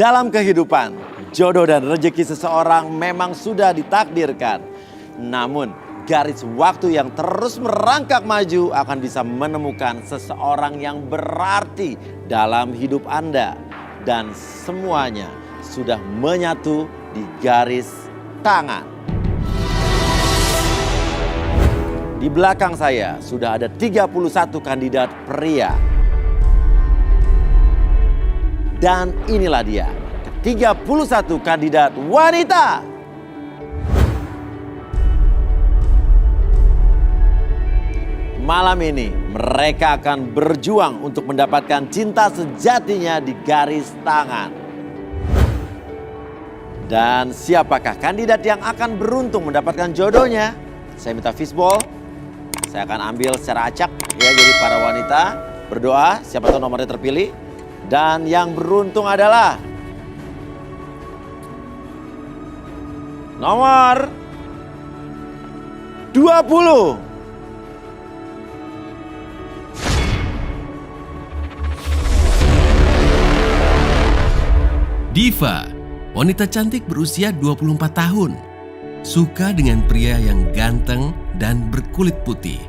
Dalam kehidupan, jodoh dan rezeki seseorang memang sudah ditakdirkan. Namun, garis waktu yang terus merangkak maju akan bisa menemukan seseorang yang berarti dalam hidup Anda. Dan semuanya sudah menyatu di garis tangan. Di belakang saya sudah ada 31 kandidat pria. Dan inilah dia, ke-31 kandidat wanita. Malam ini mereka akan berjuang untuk mendapatkan cinta sejatinya di garis tangan. Dan siapakah kandidat yang akan beruntung mendapatkan jodohnya? Saya minta fishball. Saya akan ambil secara acak ya, jadi para wanita berdoa siapa tahu nomornya terpilih. Dan yang beruntung adalah nomor 20. Diva, wanita cantik berusia 24 tahun. Suka dengan pria yang ganteng dan berkulit putih.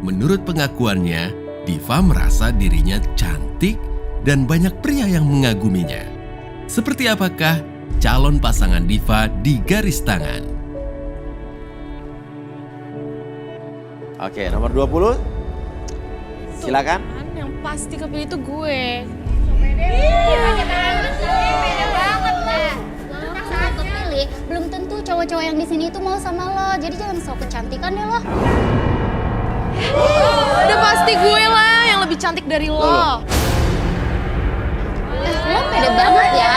Menurut pengakuannya, Diva merasa dirinya cantik dan banyak pria yang mengaguminya. Seperti apakah calon pasangan Diva di garis tangan? Oke, nomor 20. Silakan. Yang pasti kepilih itu gue. Beda banget lah. Saat kepilih, belum tentu cowok-cowok yang di sini itu mau sama lo. Jadi jangan sok kecantikan deh lo. Udah pasti gue lah yang lebih cantik dari lo. Lo pede banget ya.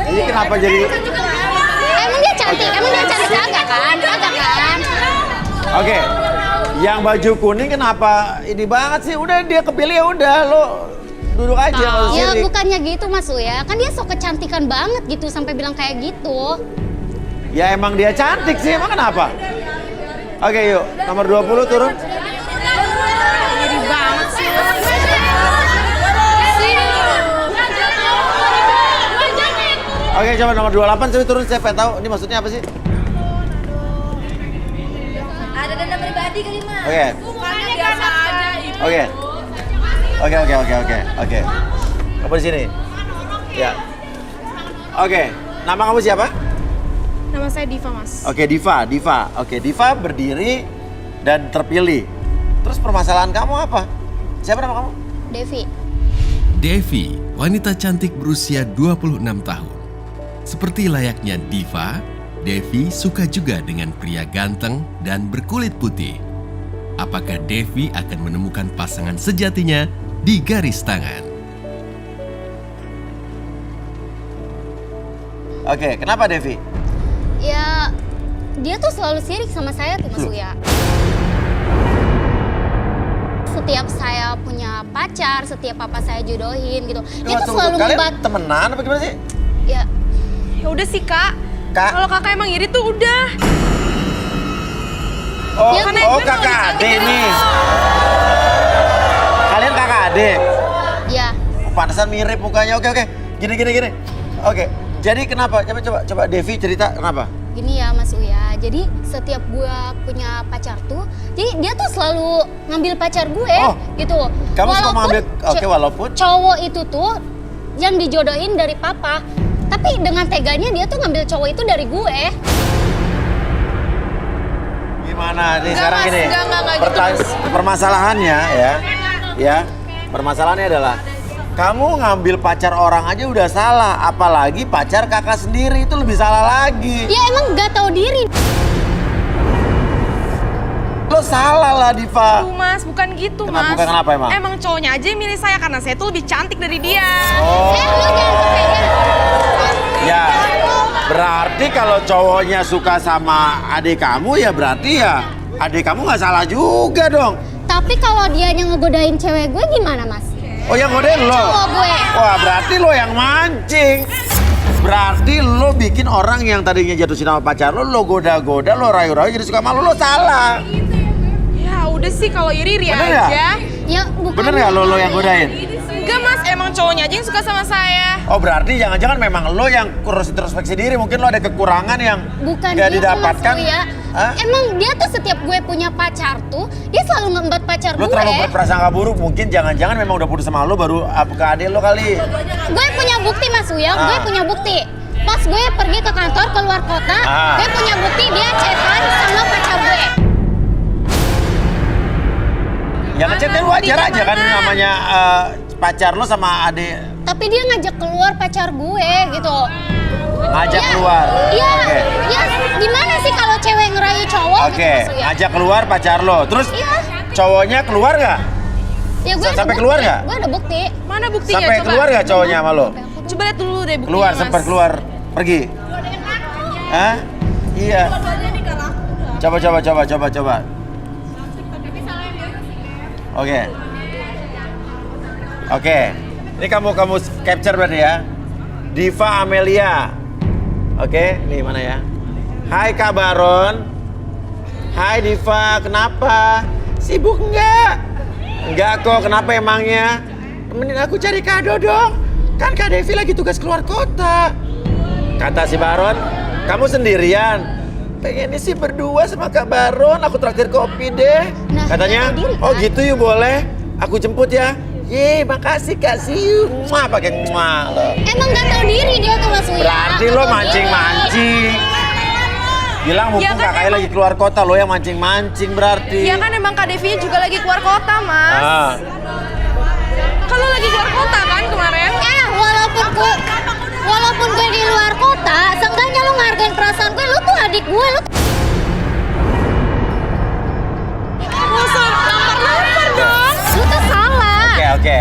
Ini kenapa jadi... Emang dia cantik? Emang dia cantik kagak kan? Kagak kan? Oke, yang baju kuning kenapa ini banget sih? Udah dia kepilih ya udah lo duduk aja kalau Ya sirik. bukannya gitu Mas Uya. Kan dia sok kecantikan banget gitu sampai bilang kayak gitu. Ya emang dia cantik sih, emang kenapa? Oke yuk, nomor 20 turun. Iri banget sih lo. Oke coba nomor 28 saya turun, saya pengen tahu ini maksudnya apa sih? Ada dana pribadi kali Mas. Oke. Bukannya biasa aja ibu. Oke. Oke. Kamu di sini? Ya. Oke, nama kamu siapa? Nama saya Diva, Mas. Oke, Diva. Oke, Diva berdiri dan terpilih. Terus permasalahan kamu apa? Siapa nama kamu? Devi. Devi, wanita cantik berusia 26 tahun. Seperti layaknya Diva, Devi suka juga dengan pria ganteng dan berkulit putih. Apakah Devi akan menemukan pasangan sejatinya di garis tangan? Oke, kenapa Devi? Ya dia tuh selalu sirik sama saya tuh Mas Uya. Setiap saya punya pacar, setiap apa saya jodohin gitu. Dia tuh selalu kalian temenan apa gimana sih? Ya Ya udah sih, Kak. Kak? Kalau Kakak emang iri tuh udah. Oh, Ya, karena oh gue kakak mau adik dicantikin nih. lo. Kalian kakak adik? ya Oh, pantesan mirip mukanya. Oke. Gini. Oke, jadi kenapa? Coba Devi cerita kenapa? gini ya Mas Uya. Jadi setiap gue punya pacar tuh, jadi dia tuh selalu ngambil pacar gue Oh, gitu. kamu suka mengambil- oke, walaupun? cowok itu tuh yang dijodohin dari papa. Tapi dengan teganya dia tuh ngambil cowok itu dari gue. Gimana nih Enggak, sekarang Mas. ini? Enggak gitu, Permasalahannya ya. Permasalahannya adalah kamu ngambil pacar orang aja udah salah, apalagi pacar kakak sendiri itu lebih salah lagi. Ya emang gak tahu diri. Lo salah lah Diva. Aduh, Mas, bukan gitu, Kenapa? Mas. Bukan kenapa emang? Emang cowoknya aja yang milih saya karena saya tuh lebih cantik dari dia. Oh, Lo jangan sepede. ya. Berarti kalau cowoknya suka sama adik kamu ya berarti ya adik kamu nggak salah juga dong. Tapi kalau dia yang ngegodain cewek gue gimana Mas? Oh yang godain lo? Cowok gue. Wah berarti lo yang mancing. Berarti lo bikin orang yang tadinya jatuh cinta sama pacar lo goda-goda, lo rayu-rayu jadi suka malu, lo salah. Ya udah sih kalau iri Bener ya? aja. Ya bukan. Bener nggak lo yang godain? Enggak, Mas, emang cowok-cowoknya aja yang suka sama saya. Oh berarti jangan-jangan memang lo yang kurus introspeksi diri. Mungkin lo ada kekurangan yang Bukan gak gitu, didapatkan. Mas Uya. Hah? Emang dia tuh setiap gue punya pacar tuh, dia selalu ngembat pacar Lo gue. terlalu berprasangka buruk. Mungkin jangan-jangan memang udah putus sama lo baru ke adik lo kali. Gue punya bukti Mas Uya, gue punya bukti. Pas gue pergi ke kantor keluar kota, gue punya bukti dia chatan sama pacar gue. Ya ngechatnya lu wajar aja kan Mana? namanya pacar lo sama adik Tapi dia ngajak keluar pacar gue gitu. ngajak Ya, keluar. Iya, Oke. ya gimana sih kalau cewek ngerayu cowok Oke, gitu Mas Uya? ngajak keluar pacar lo. Terus Iya. cowoknya keluar nggak? Ya gue ada Sampai bukti. keluar nggak? Gue ada bukti. Mana buktinya? Sampai coba. keluar nggak cowoknya sama lo? Coba lihat dulu deh buktinya, Keluar, Mas. sempat keluar, pergi. Hah? Iya. Coba. Oke. Ini kamu capture berarti ya. Diva Amelia. Oke, nih mana ya? Hai Kak Baron. Hai Diva, kenapa? Sibuk nggak? Enggak kok, kenapa emangnya? Temenin aku cari kado dong. Kan Kak Devi lagi tugas keluar kota. Kata si Baron, kamu sendirian? Pengennya sih berdua sama Kak Baron, aku traktir kopi deh. Nah, Katanya, tahu diri, oh kan? gitu yuk boleh. Aku jemput ya. Ye, makasih Kak, see you. Mwah, pakai mwah lo. Emang gak tahu diri dia tuh Mas Uya. Berarti Nggak lo tahu mancing-mancing. Bilang mumpung Ya kan kakaknya emang- lagi keluar kota, lo yang mancing-mancing berarti. Ya kan emang Kak Devi juga lagi keluar kota, Mas. Ah. Kalau lagi keluar kota kan kemarin? Walaupun gue di luar kota, seenggaknya lu ngargain perasaan gue. Lu tuh adik gue, lu tuh... Nggak usah lampar-lampar dong. Lu tuh salah.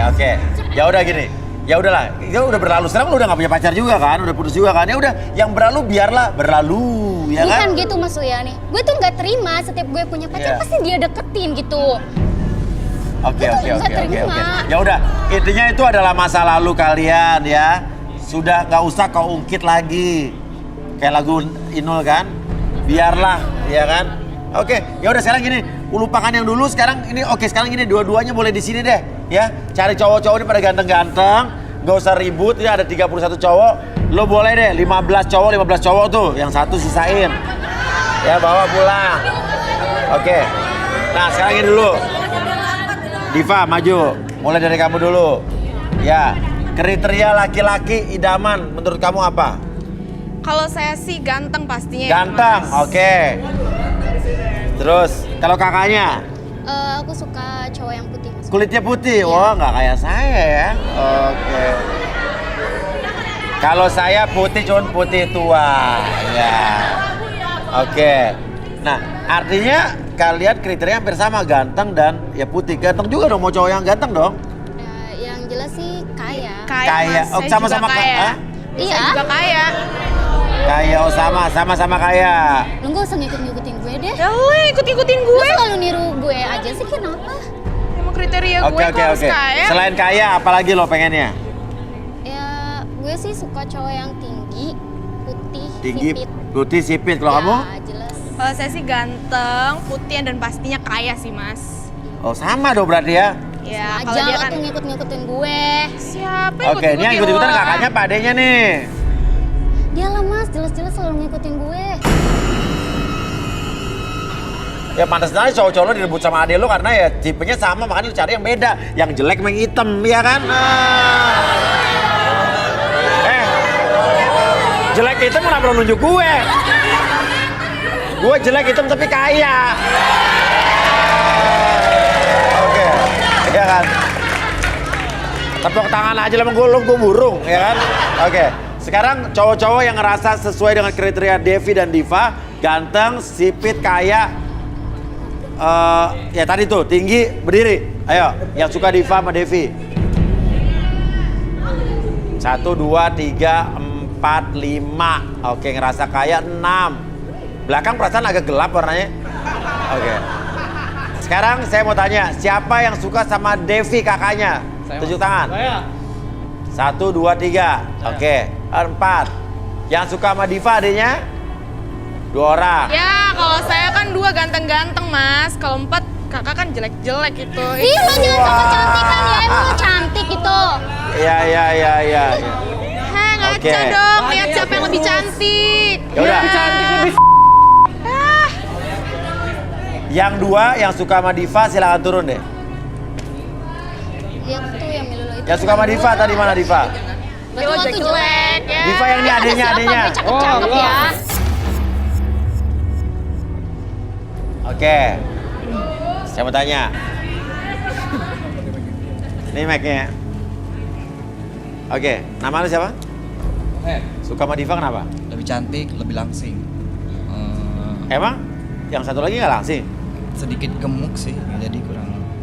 Oke. Ya udah gini. Ya udahlah, itu udah berlalu. Sekarang lu udah gak punya pacar juga kan, udah putus juga kan. Ya udah, yang berlalu biarlah berlalu, ya kan? Bukan gitu Mas Uya nih. Gue tuh gak terima setiap gue punya pacar Iya. pasti dia deketin gitu. Oke. Itu nggak terima. Ya udah, intinya itu adalah masa lalu kalian ya. Sudah nggak usah kau ungkit lagi. Kayak lagu Inul kan? Biarlah, ya kan? Oke, ya udah sekarang gini, lupakan yang dulu sekarang ini. Oke, sekarang gini dua-duanya boleh di sini deh, ya. Cari cowok-cowok ini pada ganteng-ganteng, nggak usah ribut. Ini ada 31 cowok. Lo boleh deh 15 cowok tuh, yang satu sisain. Ya, bawa pulang. Oke. Nah, sekarang ini dulu. Diva, maju. Mulai dari kamu dulu. Ya, kriteria laki-laki idaman menurut kamu apa? Kalau saya sih ganteng pastinya. ya, Ganteng, Mas. oke. Terus, kalau kakaknya? Aku suka cowok yang putih Mas. Kulitnya putih? Wah, nggak kayak saya ya. Oke. Kalau saya putih, cuman putih tua. Ya. Oke. Nah, artinya kalian kriteria hampir sama, ganteng dan ya putih. Ganteng juga dong, mau cowok yang ganteng dong. Yang jelas sih kaya. Kaya. Mas. Oh, Saya sama-sama juga kaya. kaya? Iya. Saya juga kaya. Kaya, oh sama-sama kaya. Lu gak usah ngikut-ngikutin gue deh. Ya lu ikut-ikutin Lu gue. selalu niru gue aja sih, kenapa? Emang kriteria gue Oke. harus kaya. Selain kaya, apalagi lo pengennya? Ya, gue sih suka cowok yang tinggi, putih, Tinggi, sipit. putih, sipit. Kalau Ya, kamu? jelas. Kalau saya sih ganteng, putih dan pastinya kaya sih, Mas. Oh sama dong berarti ya. Ya, Aja kalau dia lo kan tuh ngikut-ngikutin gue. siapa yang Oke, ini yang ikut-ikutan orang? kakaknya apa adenya nih? Dia lah Mas, jelas-jelas selalu ngikutin gue. Ya pantas aja cowok-cowok lo direbut sama adek lo karena ya tipenya sama, makanya lo cari yang beda. Yang jelek yang hitam, ya kan? Jelek hitam kenapa lo nunjuk gue? Gue jelek hitam tapi kaya. Oke, ya kan? Tepuk tangan aja lah sama gue burung, ya kan? Oke, sekarang cowok-cowok yang ngerasa sesuai dengan kriteria Devi dan Diva, ganteng, sipit, kaya, ya tadi tuh tinggi, berdiri. Ayo, yang suka Diva sama Devi. 1, 2, 3, 4, 5. Oke, ngerasa kaya 6. Belakang perasaan agak gelap warnanya. Oke. Sekarang saya mau tanya, siapa yang suka sama Devi kakaknya? Tunjuk tangan. Saya. 1, 2, 3. Oke. 4. Yang suka sama Diva adanya? 2 orang. Ya, kalau saya kan 2 ganteng-ganteng, Mas. Kalau 4 kakak kan jelek-jelek gitu. Ih, lo jangan sama cantikan ya, emang lo cantik gitu. Iya. Heh, ngaca Oke. dong, lihat siapa yang lebih cantik. Ya udah. Yang dua yang suka sama Diva silakan turun deh. Yang tuh yang milih lo itu. Yang suka sama Diva tadi mana Diva? Berarti lo tuh jelek ya. Diva yang ini adenya. Gue cakep-cakep ya. Oke. Saya mau tanya. Ini mic-nya. Oke, nama lu siapa? Suka sama Diva kenapa? Lebih cantik, lebih langsing. Emang? Yang satu lagi nggak langsing? Sedikit gemuk sih, jadi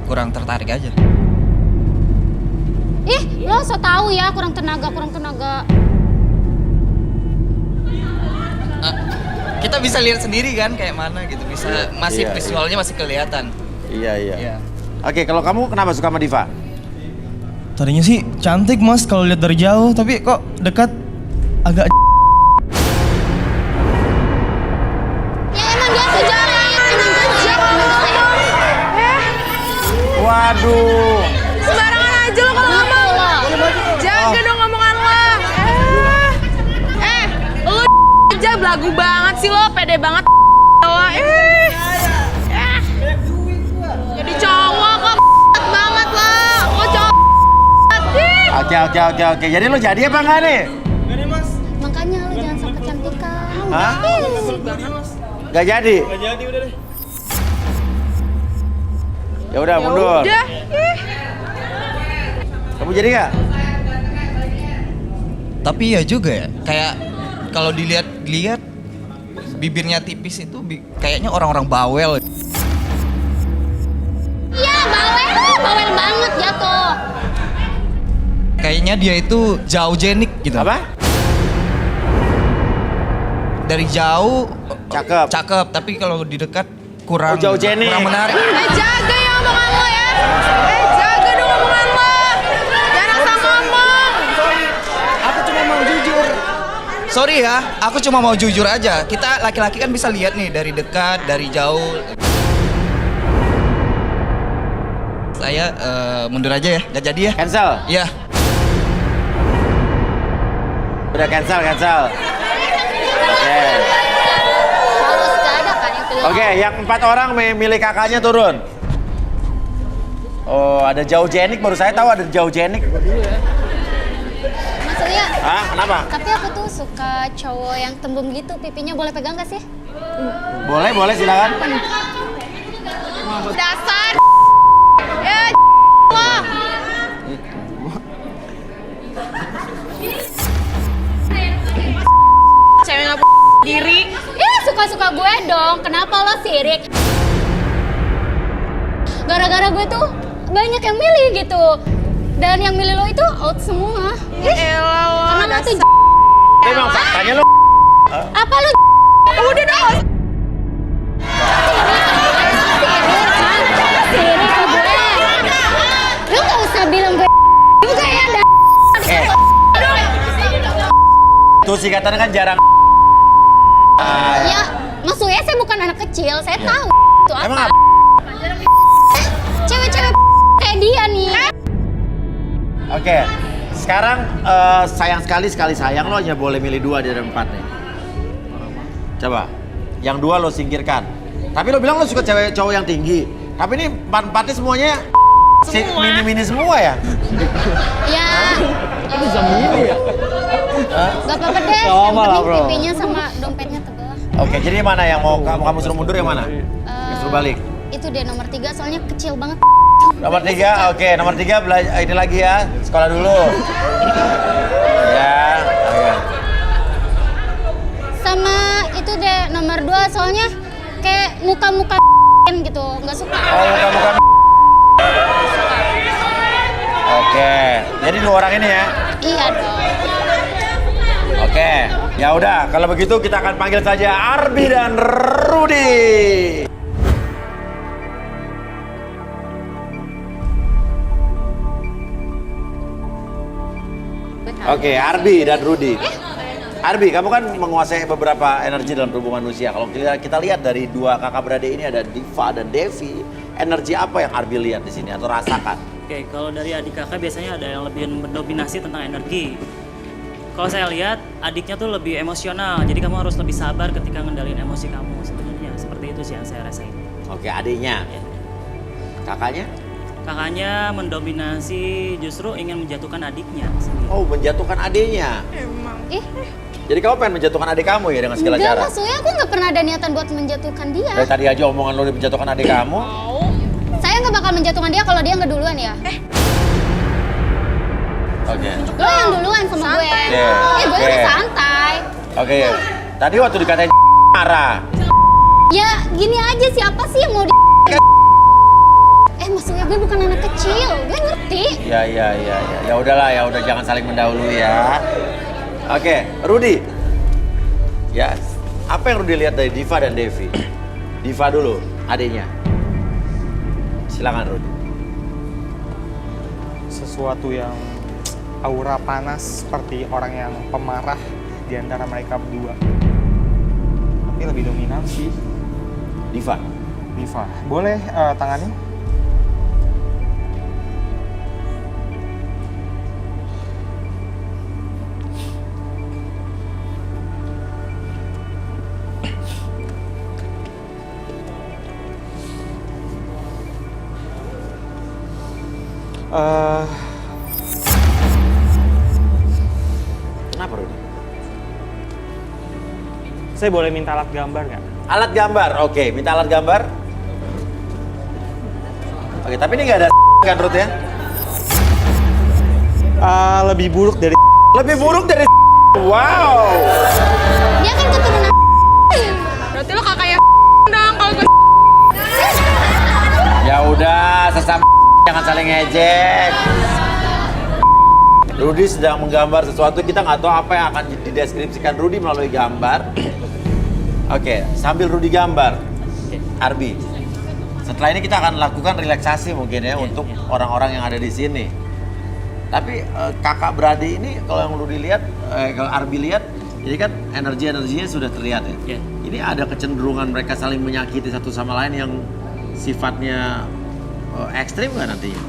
kurang tertarik aja. Ih, lo so tau ya, kurang tenaga. Kita bisa lihat sendiri kan kayak mana gitu, masih Iya. visualnya masih kelihatan. Iya. Oke, kalau kamu kenapa suka sama Diva? Tadinya sih cantik mas kalau lihat dari jauh, tapi kok dekat agak Ya emang dia kejam. Waduh. Sembarangan aja lo kalau ngomong. Jaga dong omongan lo. Lo aja belagu banget sih lo, pede banget lo. Jadi cowok kok banget lo. Lo cowok. Oke. Jadi lo jadi apa enggak nih? Makanya lo jangan sampai cantikan. Hah? Gak jadi? Ya udah mundur. Udah. Kamu jadi nggak? Tapi ya juga ya, kayak kalau dilihat bibirnya tipis itu kayaknya orang-orang bawel. Iya, bawel banget jatuh. Kayaknya dia itu jauh jenik gitu. Apa? Dari jauh Cakep. tapi kalau di dekat kurang jauh jenik. kurang menarik. Jaga ya omongan lo ya. Jaga dong omongan lo. Jangan asal ngomong. Aku cuma mau jujur. Sorry ya, aku cuma mau jujur aja. Kita laki-laki kan bisa lihat nih dari dekat, dari jauh. Saya mundur aja ya, nggak jadi ya. Cancel. Iya. Udah cancel. Oke. Harus gak ada kan yang pilih. Oke, yang 4 orang milih kakaknya turun. Oh, ada jauh jenik, baru saya tahu ada jauh jenik. Maksudnya, Hah? Kenapa? tapi aku tuh suka cowok yang tembem gitu, pipinya boleh pegang gak sih? Boleh silakan. Dasar. Ya lo. Cewek nggak diri. Ih, suka-suka gue dong, kenapa lo sirik? Gara-gara gue tuh banyak yang milih gitu. Dan yang milih lo itu out semua. Elah lo. Karena lo tuh Memang faktanya lo. apa lo Udah dong. sirik ke gue? Lo gak usah bilang gue juga ya, Tuh singkatan kan jarang. Ya, maksudnya saya bukan anak kecil, saya tahu itu apa. Emang apa? Cewek-cewek kayak dia nih. Oke. Sekarang sayang sekali sayang lo hanya boleh milih 2 dari 4 nih. Coba. Yang 2 lo singkirkan. Tapi lo bilang lo suka cewek cowok yang tinggi. Tapi ini 4-4 semuanya mini-mini semua ya? Ya. Bisa milih ya? Gak apa-apa deh, Gak yang apa-apa lah, penting bro. pipinya sama dompetnya tebel. Oke, jadi mana yang mau kamu suruh mundur yang mana? Yang suruh balik? Itu dia nomor 3, soalnya kecil banget. Nomor 3, oke. Nomor 3 ini lagi ya, sekolah dulu. Ya, oke. Sama itu deh nomor 2, soalnya kayak muka-muka gitu, nggak suka. Oh, bukan. Oke, jadi 2 orang ini ya. Iya dong. Oke, ya udah. Kalau begitu kita akan panggil saja Arbi dan Rudy. Oke, Arbi dan Rudy. Arbi, kamu kan menguasai beberapa energi dalam tubuh manusia. Kalau kita lihat dari 2 kakak beradik ini ada Diva dan Devi. Energi apa yang Arbi lihat di sini atau rasakan? Oke, kalau dari adik kakak biasanya ada yang lebih mendominasi tentang energi. Kalau saya lihat adiknya tuh lebih emosional, jadi kamu harus lebih sabar ketika ngendalin emosi kamu sebenarnya. Seperti itu sih yang saya rasain. Oke, adiknya. Ya. Kakaknya? Kakaknya mendominasi, justru ingin menjatuhkan adiknya sendiri. Oh, menjatuhkan adiknya. Ih, Jadi kamu pengen menjatuhkan adik kamu ya dengan segala enggak, cara? maksudnya aku nggak pernah ada niatan buat menjatuhkan dia. Dari tadi aja omongan lo udah menjatuhkan adik kamu. Saya nggak bakal menjatuhkan dia kalau dia nggak duluan ya. Oke. Lo yang duluan sama gue. Oke, Gue oke. udah santai. Oke. Tadi waktu dikatain marah. Ya gini aja, siapa sih yang mau di... maksudnya gue bukan anak kecil, gue ngerti. Ya. Ya udahlah, ya udah jangan saling mendahului ya. Oke, Rudy. Ya, apa yang Rudy lihat dari Diva dan Devi? Diva dulu, adiknya. Silakan Rudy. Sesuatu yang aura panas seperti orang yang pemarah di antara mereka berdua. Tapi lebih dominan sih Diva. Diva. Boleh tangannya? Kenapa Rudy? Saya boleh minta alat gambar nggak? Alat gambar, oke. Minta alat gambar. Oke, tapi ini nggak ada kan Ruth ya? Lebih buruk dari Lebih buruk dari wow. Dia kan keturunan. Berarti lo kakaknya dong kalau gue. Ya udah, sesama jangan saling ngejek. Rudy sedang menggambar sesuatu, kita nggak tahu apa yang akan dideskripsikan Rudy melalui gambar. Oke, sambil Rudy gambar, Arbi. Setelah ini kita akan lakukan relaksasi mungkin ya untuk orang-orang yang ada di sini. Tapi kakak beradik ini kalau yang Rudy lihat, kalau Arbi lihat, ini kan energinya sudah terlihat ya. Ya. Ini ada kecenderungan mereka saling menyakiti satu sama lain yang sifatnya ekstrim nggak nantinya?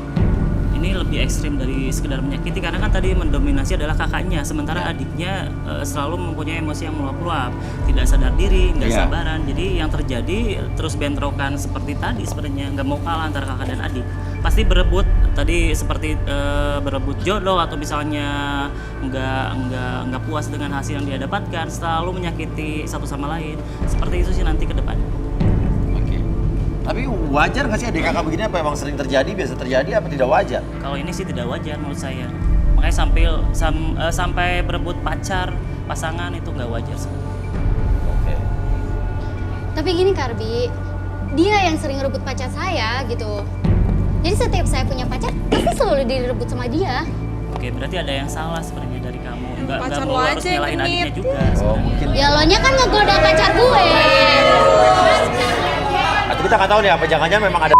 Ini lebih ekstrim dari sekedar menyakiti karena kan tadi mendominasi adalah kakaknya, sementara adiknya selalu mempunyai emosi yang meluap-luap, tidak sadar diri, nggak Iya. sabaran. Jadi yang terjadi terus bentrokan seperti tadi sebenarnya, nggak mau kalah antara kakak dan adik. Pasti berebut tadi seperti berebut jodoh atau misalnya nggak puas dengan hasil yang dia dapatkan, selalu menyakiti satu sama lain. Seperti itu sih nanti ke depan. Oke. Tapi wajar nggak sih adik kakak begini, apa emang sering terjadi, biasa terjadi, apa tidak wajar? Kalau ini sih tidak wajar menurut saya. Makanya sampai berebut pasangan itu nggak wajar sebenarnya. Oke. Tapi gini Karbi, dia yang sering rebut pacar saya gitu. Jadi setiap saya punya pacar, pasti selalu direbut sama dia. Oke, berarti ada yang salah sebenarnya dari kamu. Nggak Pacar mau lo harus aja yang nyalahin genit. adiknya juga. Oh sebenarnya. mungkin. Ya lo nya kan ngegoda pacar gue. Atau kita nggak tahu nih, apa jangan-jangan memang ada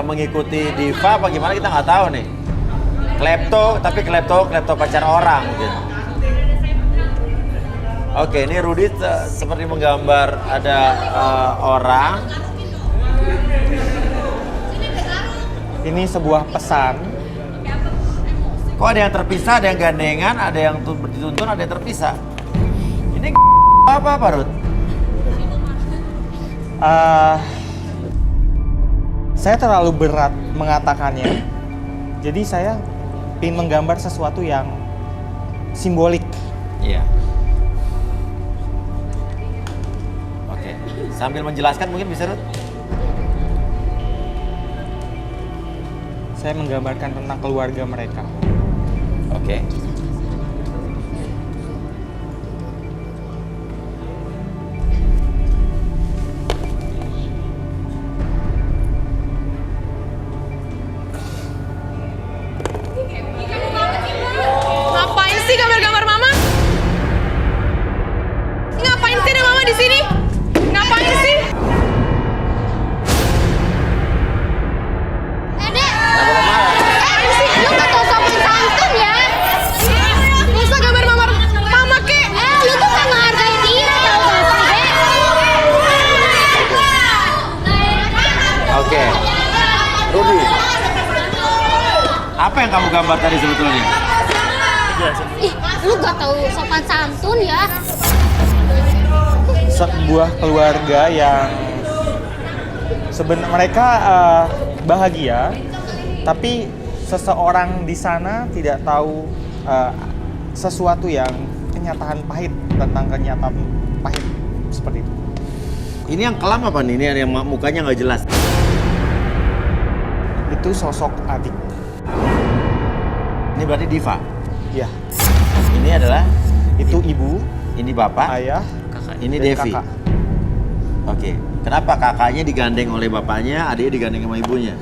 mengikuti Diva, apa gimana kita nggak tahu nih. Klepto pacar orang mungkin. Oke, ini Rudy seperti menggambar ada orang. ini sebuah pesan. Kok ada yang terpisah, ada yang gandengan, ada yang dituntun, ada yang terpisah. Ini apa Ruth? Saya terlalu berat mengatakannya. Jadi saya ingin menggambar sesuatu yang simbolik. Iya. Oke, sambil menjelaskan mungkin bisa Ruth? Saya menggambarkan tentang keluarga mereka. Oke. Ngapain sih gambar-gambar mama? Ngapain sih ada mama di sini? Ngapain sih? Dek, ngapain sih? Lu gak tau sopan santun ya? Apa yang kamu gambar tadi sebetulnya? Jelasin. Ih, lu gak tahu sopan santun ya? Sebuah keluarga yang sebenarnya mereka bahagia, tapi seseorang di sana tidak tahu sesuatu yang kenyataan pahit, tentang kenyataan pahit seperti itu. Ini yang kelam apa nih? Ini yang mukanya nggak jelas. Itu sosok adik. Ini berarti Diva. Ya, Ini adalah, itu ibu, ini bapak, ayah, ini dan Devi. kakak. Oke. Kenapa kakaknya digandeng oleh bapaknya, adiknya digandeng sama ibunya?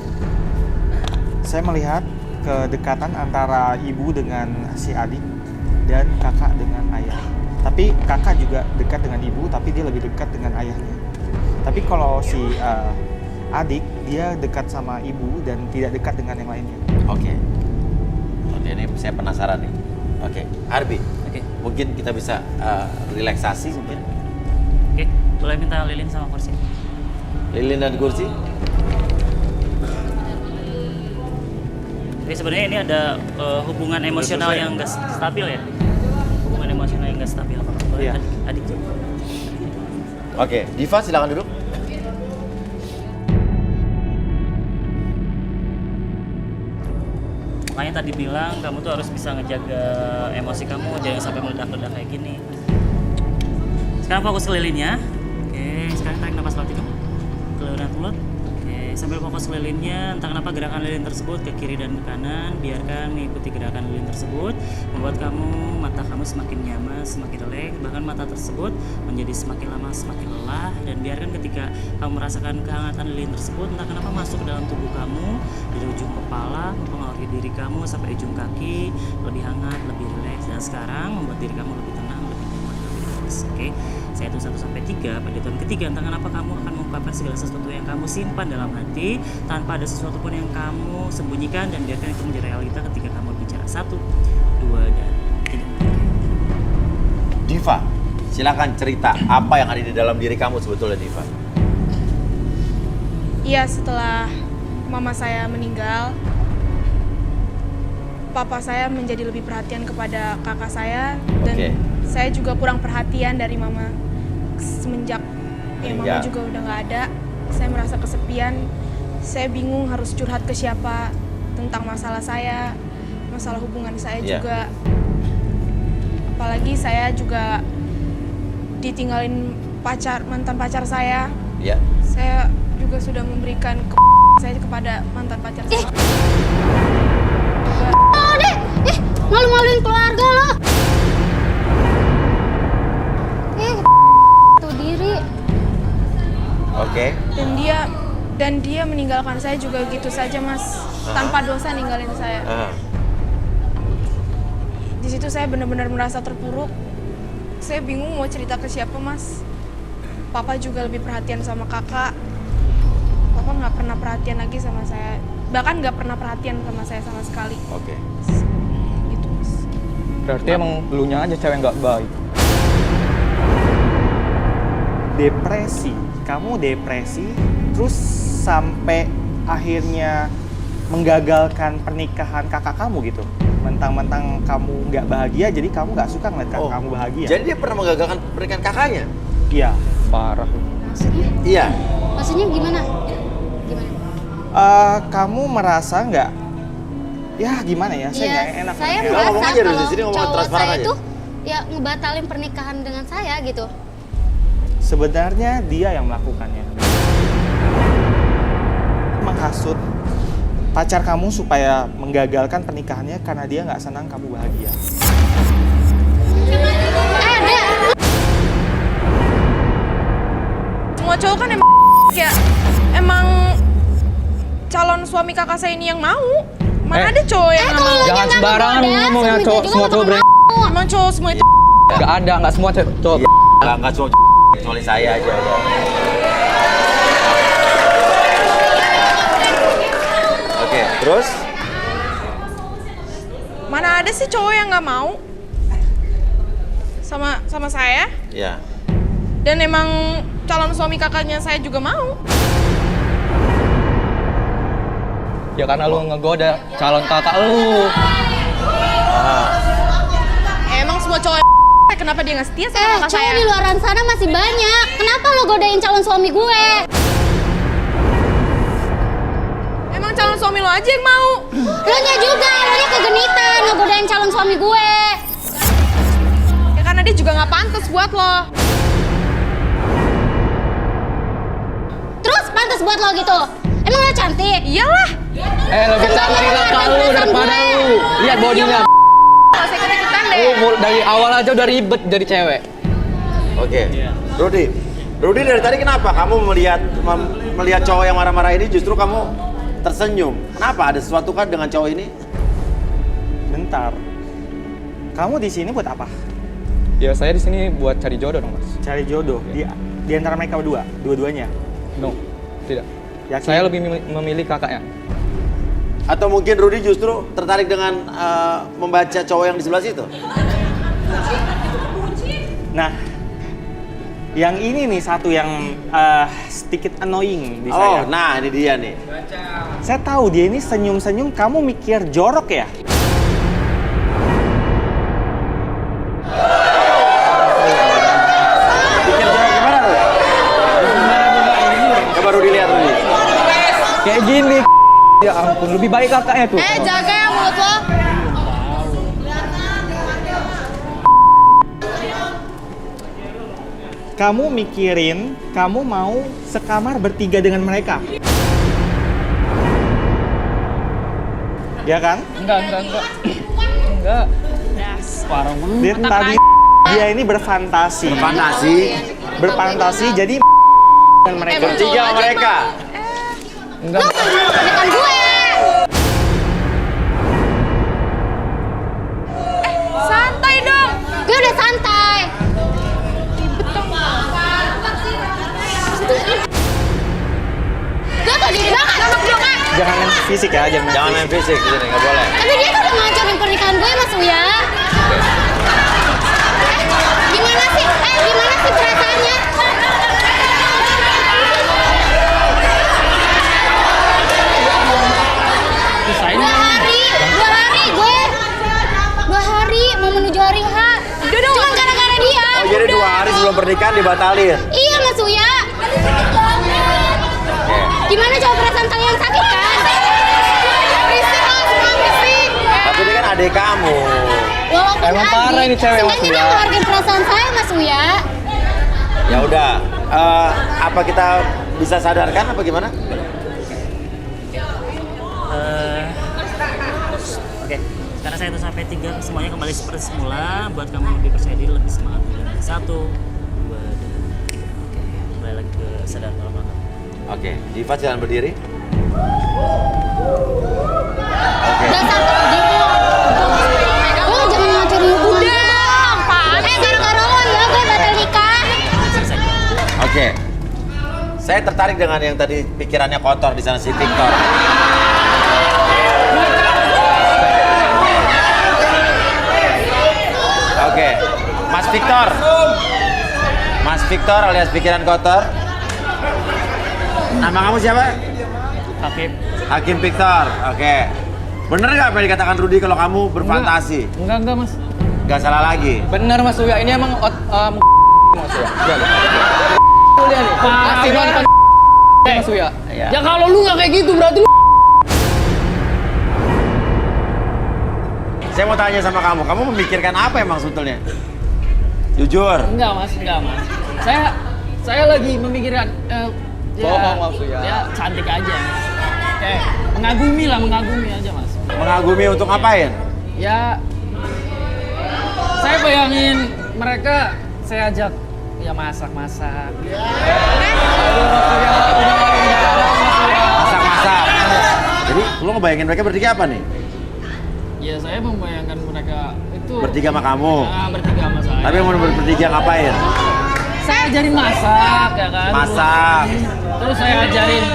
Saya melihat kedekatan antara ibu dengan si adik dan kakak dengan ayah. Tapi kakak juga dekat dengan ibu, tapi dia lebih dekat dengan ayahnya. Tapi kalau si adik, dia dekat sama ibu dan tidak dekat dengan yang lainnya. Oke. Oke, ini saya penasaran nih. Oke, Arbi. Oke. Mungkin kita bisa relaksasi mungkin. Oke, boleh minta lilin sama kursi. Lilin dan kursi. Jadi sebenarnya ini ada hubungan emosional yang nggak stabil ya. Hubungan emosional yang nggak stabil. Boleh Iya. adik. Oke, Diva silakan duduk. Makanya tadi bilang kamu tuh harus bisa ngejaga emosi kamu, jangan sampai meledak-ledak kayak gini. Sekarang fokus ke lilinnya. Oke, sekarang tarik nafas laut hidung. Keluaran mulut. Oke, sambil fokus ke lilinnya, entah kenapa gerakan lilin tersebut ke kiri dan ke kanan, biarkan mengikuti gerakan lilin tersebut, membuat mata kamu semakin nyaman, semakin rileks, bahkan mata tersebut menjadi semakin lama semakin lelah, dan biarkan ketika kamu merasakan kehangatan lilin tersebut, entah kenapa masuk ke dalam tubuh kamu, dari ujung kepala, mempengaruhi diri kamu sampai ujung kaki, lebih hangat, lebih rileks, dan sekarang membuat diri kamu lebih tenang, lebih nyaman, lebih rileks. Oke, saya hitung 1 sampai 3. Pada tahun ketiga, entah kenapa kamu akan mengungkapkan segala sesuatu yang kamu simpan dalam hati tanpa ada sesuatu pun yang kamu sembunyikan, dan biarkan itu menjadi realita ketika kamu bicara. 1, 2, dan 3. Diva, silakan cerita apa yang ada di dalam diri kamu sebetulnya, Diva. Iya, setelah mama saya meninggal, papa saya menjadi lebih perhatian kepada kakak saya, dan Oke. saya juga kurang perhatian dari mama semenjak mama Meninggal. juga udah nggak ada. Saya merasa kesepian, saya bingung harus curhat ke siapa tentang masalah saya, masalah hubungan saya Iya. juga. Apalagi saya juga ditinggalin mantan pacar saya. Ya. Saya juga sudah memberikan saya kepada mantan pacar saya. Oh, Dek! Malu-maluin keluarga lo! Tuh diri. Oke. Dan dia meninggalkan saya juga gitu saja, Mas. Tanpa dosa ninggalin saya. Di situ saya benar-benar merasa terpuruk. Saya bingung mau cerita ke siapa, Mas. Papa juga lebih perhatian sama kakak. Papa nggak pernah perhatian lagi sama saya. Bahkan nggak pernah perhatian sama saya sama sekali. Oke. Gitu, Mas. Berarti emang elunya aja cewek nggak baik. Depresi, kamu depresi, terus sampai akhirnya menggagalkan pernikahan kakak kamu gitu. Mentang-mentang kamu nggak bahagia, jadi kamu nggak suka ngeliat kakak kamu bahagia. Jadi dia pernah menggagalkan pernikahan kakaknya? Iya, parah. Maksudnya? Iya. Maksudnya gimana? Gimana? Kamu merasa nggak? Ya gimana ya? Saya nggak enak. Saya Ngomong merasa aja dulu, di kalau sini ngomong cowok transparan saya aja. tuh ya ngebatalin pernikahan dengan saya gitu. Sebenarnya dia yang melakukannya. Menghasut pacar kamu supaya menggagalkan pernikahannya karena dia nggak senang kamu bahagia. Dek! Semua cowok kan emang calon suami kakak saya ini yang mau. Mana ada cowok yang nggak mau? Jangan sembarangan ngomong ya, semua cowok Emang cowok semua itu Nggak semua cowok. Nggak cuma kecuali saya aja. Oke, terus? mana ada sih cowok yang nggak mau sama saya? Ya. Dan emang calon suami kakaknya saya juga mau. Ya karena lu ngegoda calon kakak lu. Emang semua cowok kenapa dia nggak setia sama kakak Cowok saya? di luaran sana masih banyak. Kenapa lo godain calon suami gue? Emang calon suami lo aja yang mau. Lo nya juga, lo nya kegenitan ngegodain calon suami gue. Ya karena dia juga nggak pantas buat lo. Terus pantas buat lo gitu. Emang lo cantik? Iyalah. Lebih cantik kakak lu daripada lu. Lihat bodinya. Gak usah ikut-ikutan deh. Dari awal aja udah ribet jadi cewek. Oke. Rudy dari tadi kenapa kamu melihat cowok yang marah-marah ini justru kamu tersenyum? Kenapa? Ada sesuatu kan dengan cowok ini? Bentar. Kamu di sini buat apa? Ya saya di sini buat cari jodoh dong, Mas. Cari jodoh di antara mereka berdua, dua-duanya. No, tidak. Yakin? Saya lebih memilih kakaknya. Atau mungkin Rudy justru tertarik dengan membaca cowok yang di sebelah situ? Nah, yang ini nih satu yang sedikit annoying di Oh, saya. nah ini dia nih. Saya tahu dia ini senyum-senyum, kamu mikir jorok ya? Pikir jorok gimana tuh? Coba Rudy lihat Rudy. Kayak gini. Ya ampun, lebih baik kakaknya tuh. Jaga ya mulut lo. Kamu mikirin, kamu mau sekamar bertiga dengan mereka. Ya kan? Enggak. Enggak. Parah banget. Dia tadi dia ini berfantasi. Berfantasi jadi dengan mereka. Bertiga mereka. Enggak. Bukan gue. Santai dong. Gue udah santai. Gue tuh diri banget. Jangan main fisik ya, Jangan main fisik di sini, nggak boleh. Tapi dia tuh udah ngancurin pernikahan gue, Mas Uya. Gimana sih? Gimana sih perasaannya? Dua hari mau menuju hari H. Cuma gara-gara dia. Oh jadi 2 hari sebelum pernikahan dibatalin? Iya, Mas Uya. Gimana coba perasaan kalian sakit kan? Berisik lo, semua berisik. Tapi dia kan adik kamu. Walaupun Emang parah ini cewek, Mas seenggaknya Uya. dia menghargai perasaan saya, Mas Uya. Ya udah, apa kita bisa sadarkan apa gimana? Oke, sekarang saya hitung sampai 3, semuanya kembali seperti semula. Buat kamu lebih percaya diri, lebih semangat. 1, 2, dan 3. Oke, kembali lagi ke sadar normal. Oke, Diva jangan berdiri. Oke. Dasar gitu. Lo jangan ngancurin hubungan gue dong. Gara-gara lo ya gue batal nikah. Oke. Saya tertarik dengan yang tadi pikirannya kotor di sana si Victor. Oke, Mas Victor. Mas Victor alias pikiran kotor. Nama kamu siapa? Hakim Victor. Oke. Bener nggak apa yang dikatakan Rudy kalau kamu berfantasi? Enggak, Mas. Nggak salah lagi. Benar, Mas Uya. Ini emang Mas Uya. Lihat nih. Kasih nonton Mas Uya. Ya kalau lu nggak kayak gitu berarti lu. Saya mau tanya sama kamu memikirkan apa emang sebetulnya? Jujur. Enggak mas. Saya lagi memikirkan. Bohong, Mas Uya. Ya cantik aja. Kayak mengagumi aja mas. Mengagumi untuk ngapain? Ya saya bayangin mereka saya ajak ya masak-masak. Masak-masak. Jadi lu ngebayangin mereka bertiga apa nih? Ya saya membayangkan mereka itu Bertiga sama kamu. Nah, bertiga sama saya. Tapi mau bertiga ngapain? Saya ajarin masak ya kan. Masak. Terus saya ajarin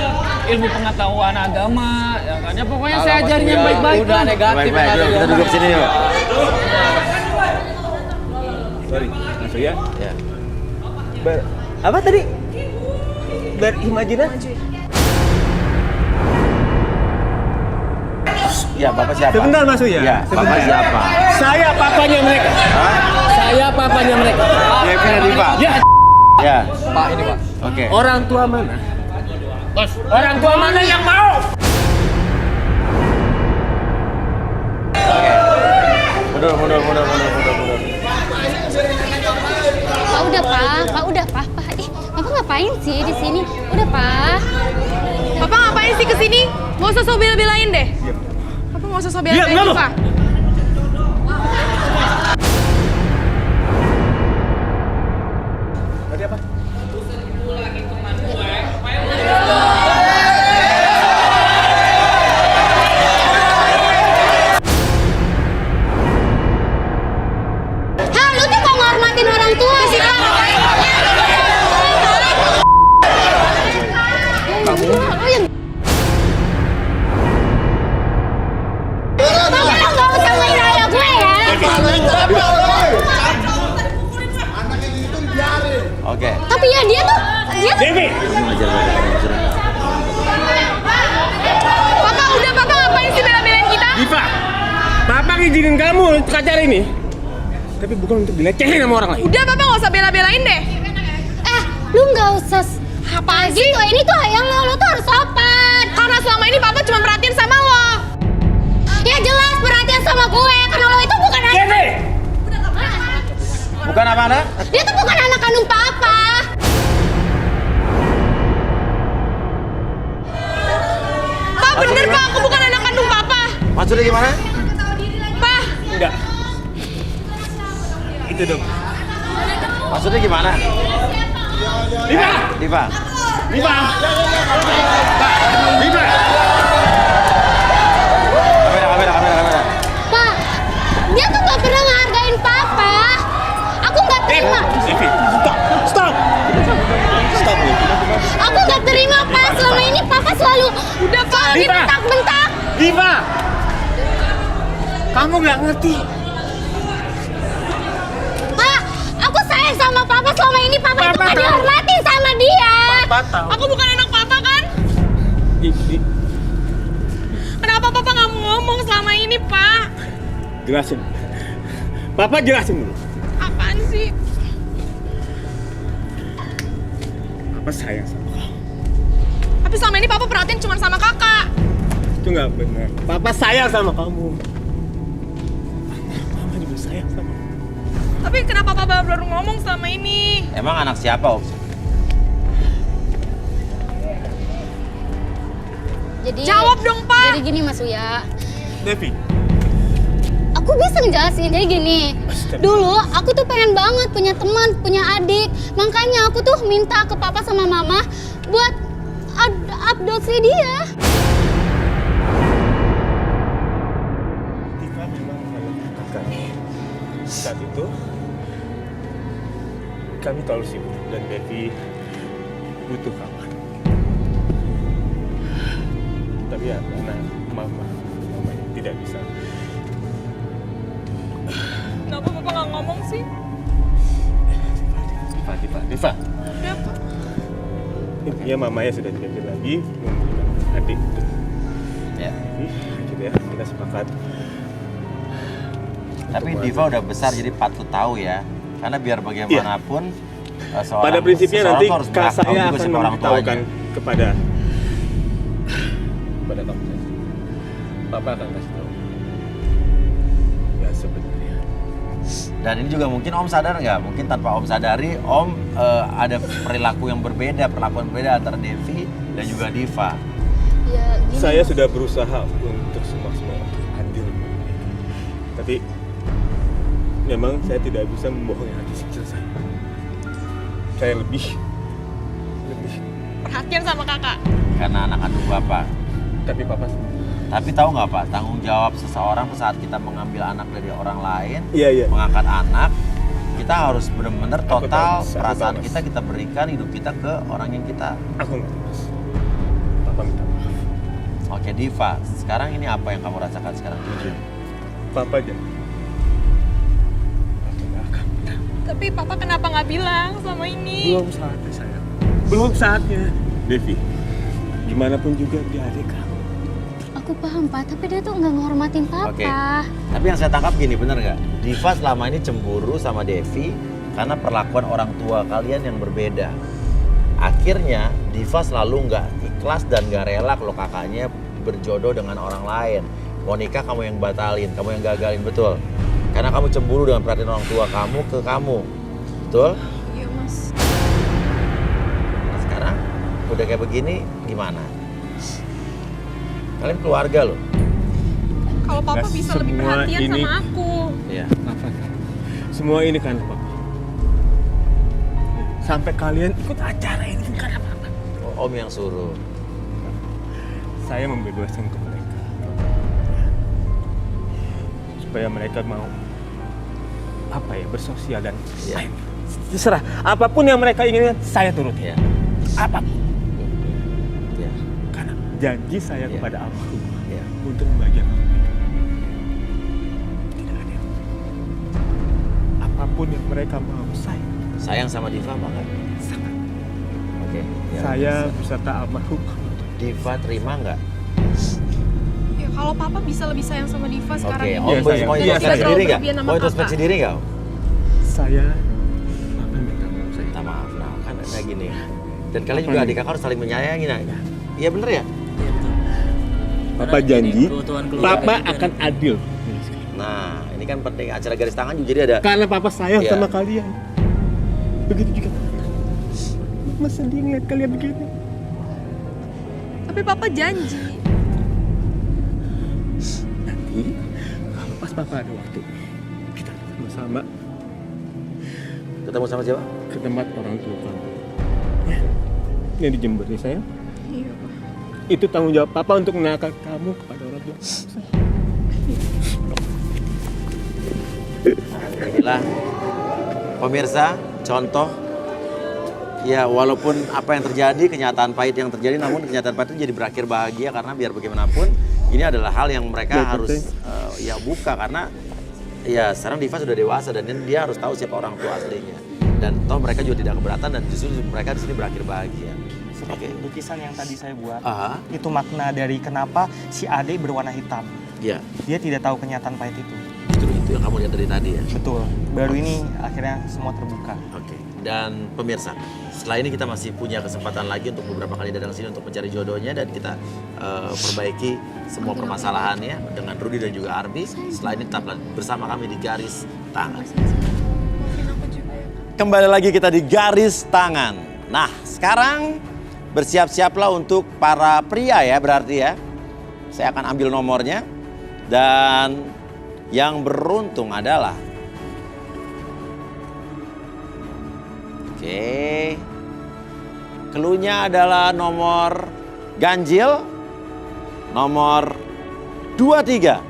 ilmu pengetahuan agama ya kan. Ya pokoknya saya ajarin yang baik-baik. Udah negatif. Baik-baik, yuk kita duduk sini yuk. Sorry, Mas Uya. Ya. Apa tadi? Berimajinasi. Ya, Bapak siapa? Sebentar Mas Uya. Ya, Bapak siapa? Saya papanya mereka. Saya papanya mereka. Devi dan Diva. Ya. Ya. Pak ini Pak. Oke. Orang tua mana? Bos, orang tua mana yang mau? Mundur. Pak udah Pak. Bapak ngapain sih di sini? Udah Pak. Papa ngapain sih kesini? Gak usah so bela-belain deh. Papa gak usah so bela-belain Diva. Tadi apa? Hah, lu tuh kok ngormatin orang tua sih, Pak? Kamu? Lu yang... Bapak nggak usah main ayah gue ya. Oke. Tapi ya dia tuh... Devi! Papa udah, Papa ngapain sih bela-belain kita? Diva! Papa ngizinin kamu untuk acara ini. Tapi bukan untuk dilecehin sama orang lain. Udah, Papa gak usah bela-belain deh. Lu nggak usah... Apa gitu, ini tuh ayah lo tuh harus sopan. Karena selama ini Papa cuma perhatiin sama lo. Ya jelas perhatian sama gue, karena lo itu bukan anak... Devi! Bukan apa Anda? Dia tuh bukan anak kandung Papa. Pak, bener Pak, aku bukan anak kandung Papa. Maksudnya gimana? Pak, Enggak. Itu dong. Maksudnya gimana? Diva! Diva. Diva! Diva! Kamera. Pak, dia tuh gak pernah ngehargain Papa. Aku gak terima. Devi, stop! Aku gak terima, Pak. Selama ini Papa selalu... udah Pak, Diva! dibentak-bentak. Diva! Kamu nggak ngerti. Pak, aku sayang sama Papa. Selama ini Papa itu Papa gak tahu. dihormatin sama dia. Papa tahu. Aku bukan anak Papa kan? Kenapa Papa gak mau ngomong selama ini, Pak? Jelasin. Papa jelasin dulu. Apaan sih? Papa sayang sama kamu. Tapi selama ini Papa perhatiin cuma sama kakak. Itu nggak benar. Papa sayang sama kamu. Mama juga sayang sama kamu. Tapi kenapa Papa baru ngomong selama ini? Emang anak siapa, Om? Jadi... Jawab dong, Pak. Jadi gini, Mas Uya. Devi. Aku bisa ngejelasin, jadi gini. Dulu aku tuh pengen banget punya teman, punya adik. Makanya aku tuh minta ke Papa sama Mama buat adopsi dia. Diva memang melupakan kami. Saat itu kami terlalu sibuk dan Devi butuh kawan. Tapi ya karena mama tidak bisa. Kenapa Papa gak ngomong sih? Diva. Udah, Pak. Intinya mamanya sudah tidak ada lagi memberikan adik. Ya. Gitu ya, kita sepakat. Tapi Diva udah besar jadi patut tahu ya. Karena biar bagaimanapun seorang, Pada prinsipnya nanti seseorang tuh harus berhak tahu saya juga akan sama orang memberitahukan tuanya. kepada kamu. Papa akan kasih tahu. Ya sebenarnya. Dan ini juga mungkin Om sadar nggak? Mungkin tanpa Om sadari, Om ada perilaku yang berbeda, perlakuan berbeda antara Devi dan juga Diva. Ya, gini. Saya sudah berusaha untuk semaksimal adil. Tapi memang saya tidak bisa membohongi hati kecil saya. Saya lebih Perhatian sama kakak. Karena anak kandung Bapak. tapi Papa. Tapi tahu nggak Pak, tanggung jawab seseorang saat kita mengambil anak dari orang lain, Iya. mengangkat anak, kita harus benar-benar total tahu, Mas. perasaan Aku tahu, kita berikan hidup kita ke orang yang kita. Aku ngerti, Mas. Papa minta maaf. Oke Diva, sekarang ini apa yang kamu rasakan sekarang jujur? Papa jangan. Papa nggak akan. Tapi Papa kenapa nggak bilang selama ini? Belum saatnya sayang. Belum saatnya. Devi, gimana pun juga dia adik kamu. Aku paham Pak, tapi dia tuh nggak ngehormatin Papa. Oke. Tapi yang saya tangkap gini, bener nggak? Diva selama ini cemburu sama Devi karena perlakuan orang tua kalian yang berbeda. Akhirnya Diva selalu nggak ikhlas dan nggak rela kalau kakaknya berjodoh dengan orang lain. Mau nikah kamu yang batalin, kamu yang gagalin, betul? Karena kamu cemburu dengan perhatian orang tua kamu ke kamu, betul? Iya mas. Nah, sekarang udah kayak begini, gimana? Kalian keluarga loh. Kalau papa Nggak bisa lebih semua perhatian ini- sama aku. Iya. Apa? Semua ini kan papa. Sampai kalian ikut acara ini bukan apa-apa. Om yang suruh. Saya membebaskan ke mereka. Supaya mereka mau bersosial dan Iya. terserah apapun yang mereka inginkan saya turuti. Iya. Apapun. Iya. Karena janji saya Iya. kepada almarhum Iya. untuk membahagiakan mereka. Tidak ada. Apapun yang mereka mau saya. Sayang sama Diva apa enggak? Sangat. Oke. Ya. Saya beserta almarhum. Diva terima nggak? Ya kalau papa bisa lebih sayang sama Diva sekarang Oke, ini. Om Iya, mau sayang. mau Iya, introspeksi sayang. diri nggak? Berlebihan sama Mau introspeksi kakak. diri nggak? Om? Saya Papa minta maaf saya. Minta maaf, nah kan kayak gini. Dan kalian juga adik kakak harus saling menyayangi, nah. Iya bener ya? Iya betul. Papa Karena janji, ini keutuhan keluarga Papa juga akan nih. adil. Nah, ini kan penting acara garis tangan juga jadi ada. Karena Papa sayang Iya. sama kalian. Begitu juga Mama sedih ngeliat kalian begini. Tapi papa janji. Nanti kalau pas Papa ada waktu, kita sama-sama Ketemu sama siapa? ke tempat orang tua kamu. Ya. Yang di Jember nih sayang. Iya pak. Itu tanggung jawab Papa untuk mengenalkan kamu kepada orang tua kamu. sayang. Inilah pemirsa, contoh. Ya walaupun apa yang terjadi, kenyataan pahit yang terjadi, namun kenyataan pahit itu jadi berakhir bahagia karena biar bagaimanapun ini adalah hal yang mereka Ya, harus betul. ya buka karena ya sekarang Diva sudah dewasa dan dia harus tahu siapa orang tua aslinya. Dan toh mereka juga tidak keberatan dan justru mereka di sini berakhir bahagia. Seperti lukisan yang tadi saya buat, Ah, itu makna dari kenapa si Ade berwarna hitam. ya Dia tidak tahu kenyataan pahit itu. justru itu yang kamu lihat dari tadi ya. Betul. Baru ini akhirnya semua terbuka. Oke. Dan pemirsa, setelah ini kita masih punya kesempatan lagi untuk beberapa kali datang sini untuk mencari jodohnya dan kita perbaiki semua permasalahannya dengan Rudy dan juga Arbi. Setelah ini tetaplah bersama kami di Garis Tangan. Maafin aku juga ya. Kembali lagi kita di Garis Tangan. Nah, sekarang bersiap-siaplah untuk para pria ya berarti ya. Saya akan ambil nomornya dan yang beruntung adalah Oke. Cluenya adalah nomor ganjil nomor 23.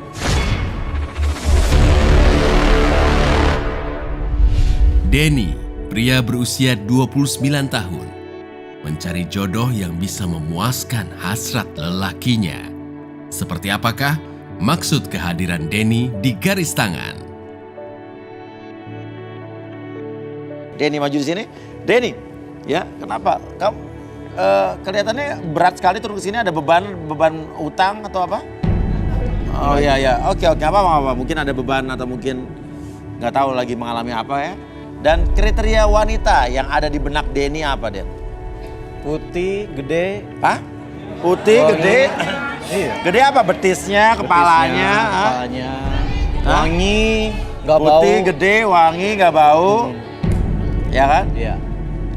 Denny, pria berusia 29 tahun, mencari jodoh yang bisa memuaskan hasrat lelakinya. Seperti apakah maksud kehadiran Denny di Garis Tangan? Denny maju di sini. Denny, ya kenapa? Kamu kelihatannya berat sekali turun ke sini, ada beban utang atau apa? Oh iya ya, oke apa. Mungkin ada beban atau mungkin nggak tahu lagi mengalami apa ya. Dan kriteria wanita yang ada di benak Denny apa, Den? Putih, gede. Hah? Putih, Wangi. gede. Iya. Gede apa? Betisnya, kepalanya? Hah? Kepalanya. Hah? Wangi, nggak bau. Putih, gede, wangi, nggak bau. Ya kan? Iya.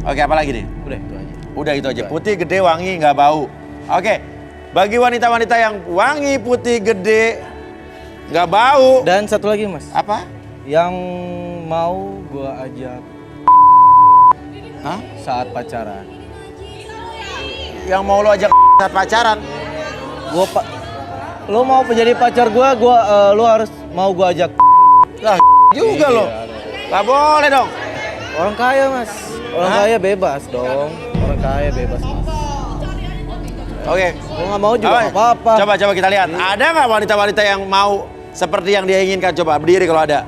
Oke, apa lagi nih? Udah itu aja. Udah itu aja. Putih, gede, wangi, nggak bau. Oke. Bagi wanita-wanita yang wangi, putih, gede, nggak bau. Dan satu lagi mas, Apa? yang mau gua ajak Hah? saat pacaran. Yang mau lo ajak saat pacaran? Lo mau jadi pacar gua, lo harus mau gua ajak. Lah juga lo. Nggak boleh dong. Orang kaya mas, orang Hah? kaya bebas dong. Orang kaya bebas mas. Oke. Lo nggak mau juga nggak apa-apa. Coba kita lihat. Ada nggak wanita-wanita yang mau seperti yang dia inginkan? Coba berdiri kalau ada.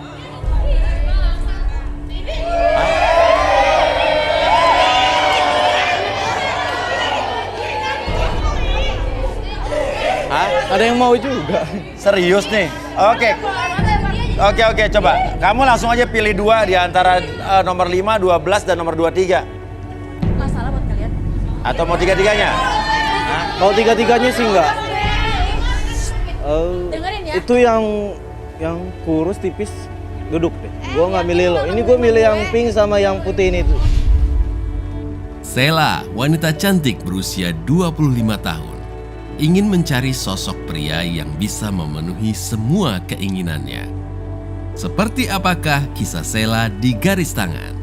Hah? Ada yang mau juga. Serius nih? Oke. Oke, coba. Kamu langsung aja pilih 2 di antara nomor 5, 12, dan nomor 23. Masalah buat kalian. Atau mau tiga-tiganya? Kalau tiga-tiganya sih enggak. Dengerin ya. Itu yang kurus tipis duduk deh. Gua nggak milih lo. Ini gue milih yang pink sama yang putih ini tuh. Sela, wanita cantik berusia 25 tahun, ingin mencari sosok pria yang bisa memenuhi semua keinginannya. Seperti apakah kisah Sela di garis tangan?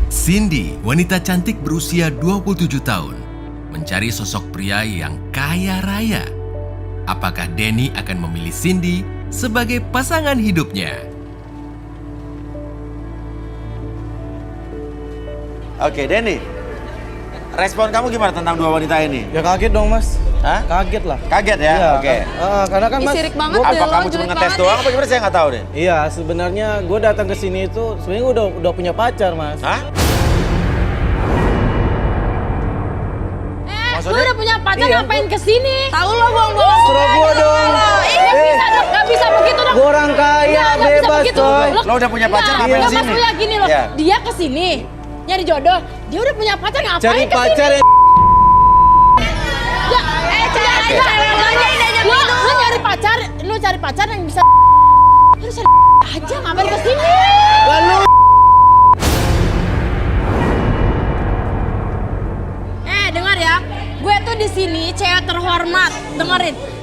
Cindy, wanita cantik berusia 27 tahun, mencari sosok pria yang kaya raya. Apakah Denny akan memilih Cindy sebagai pasangan hidupnya? Oke, Denny. Respon kamu gimana tentang 2 wanita ini? Ya kaget dong mas. Hah? Kaget lah. Kaget ya? Iya, Oke. Karena kan mas. Sirik banget Apa deh lo, kamu cuma jelek ngetes banget doang deh. apa gimana? Saya nggak tahu deh. Iya, sebenarnya gue datang ke sini itu sebenarnya gue udah punya pacar mas. Hah? Gue udah punya pacar, ngapain kesini? Tahu lo bohong-bohong. Suruh gue dong. Gak bisa begitu dong. Gue orang kaya, Nggak bisa bebas begitu. coy. Lo udah punya pacar ngapain Nggak, sini? maksudnya gini loh, Iya. dia kesini nyari jodoh. Dia udah punya pacar, ngapain Cari kesini? pacar yang Ya, Lo cari pacar yang bisa. Lu cari aja, ngapain kesini? lalu. Dengar ya, gue tuh di sini cewek terhormat.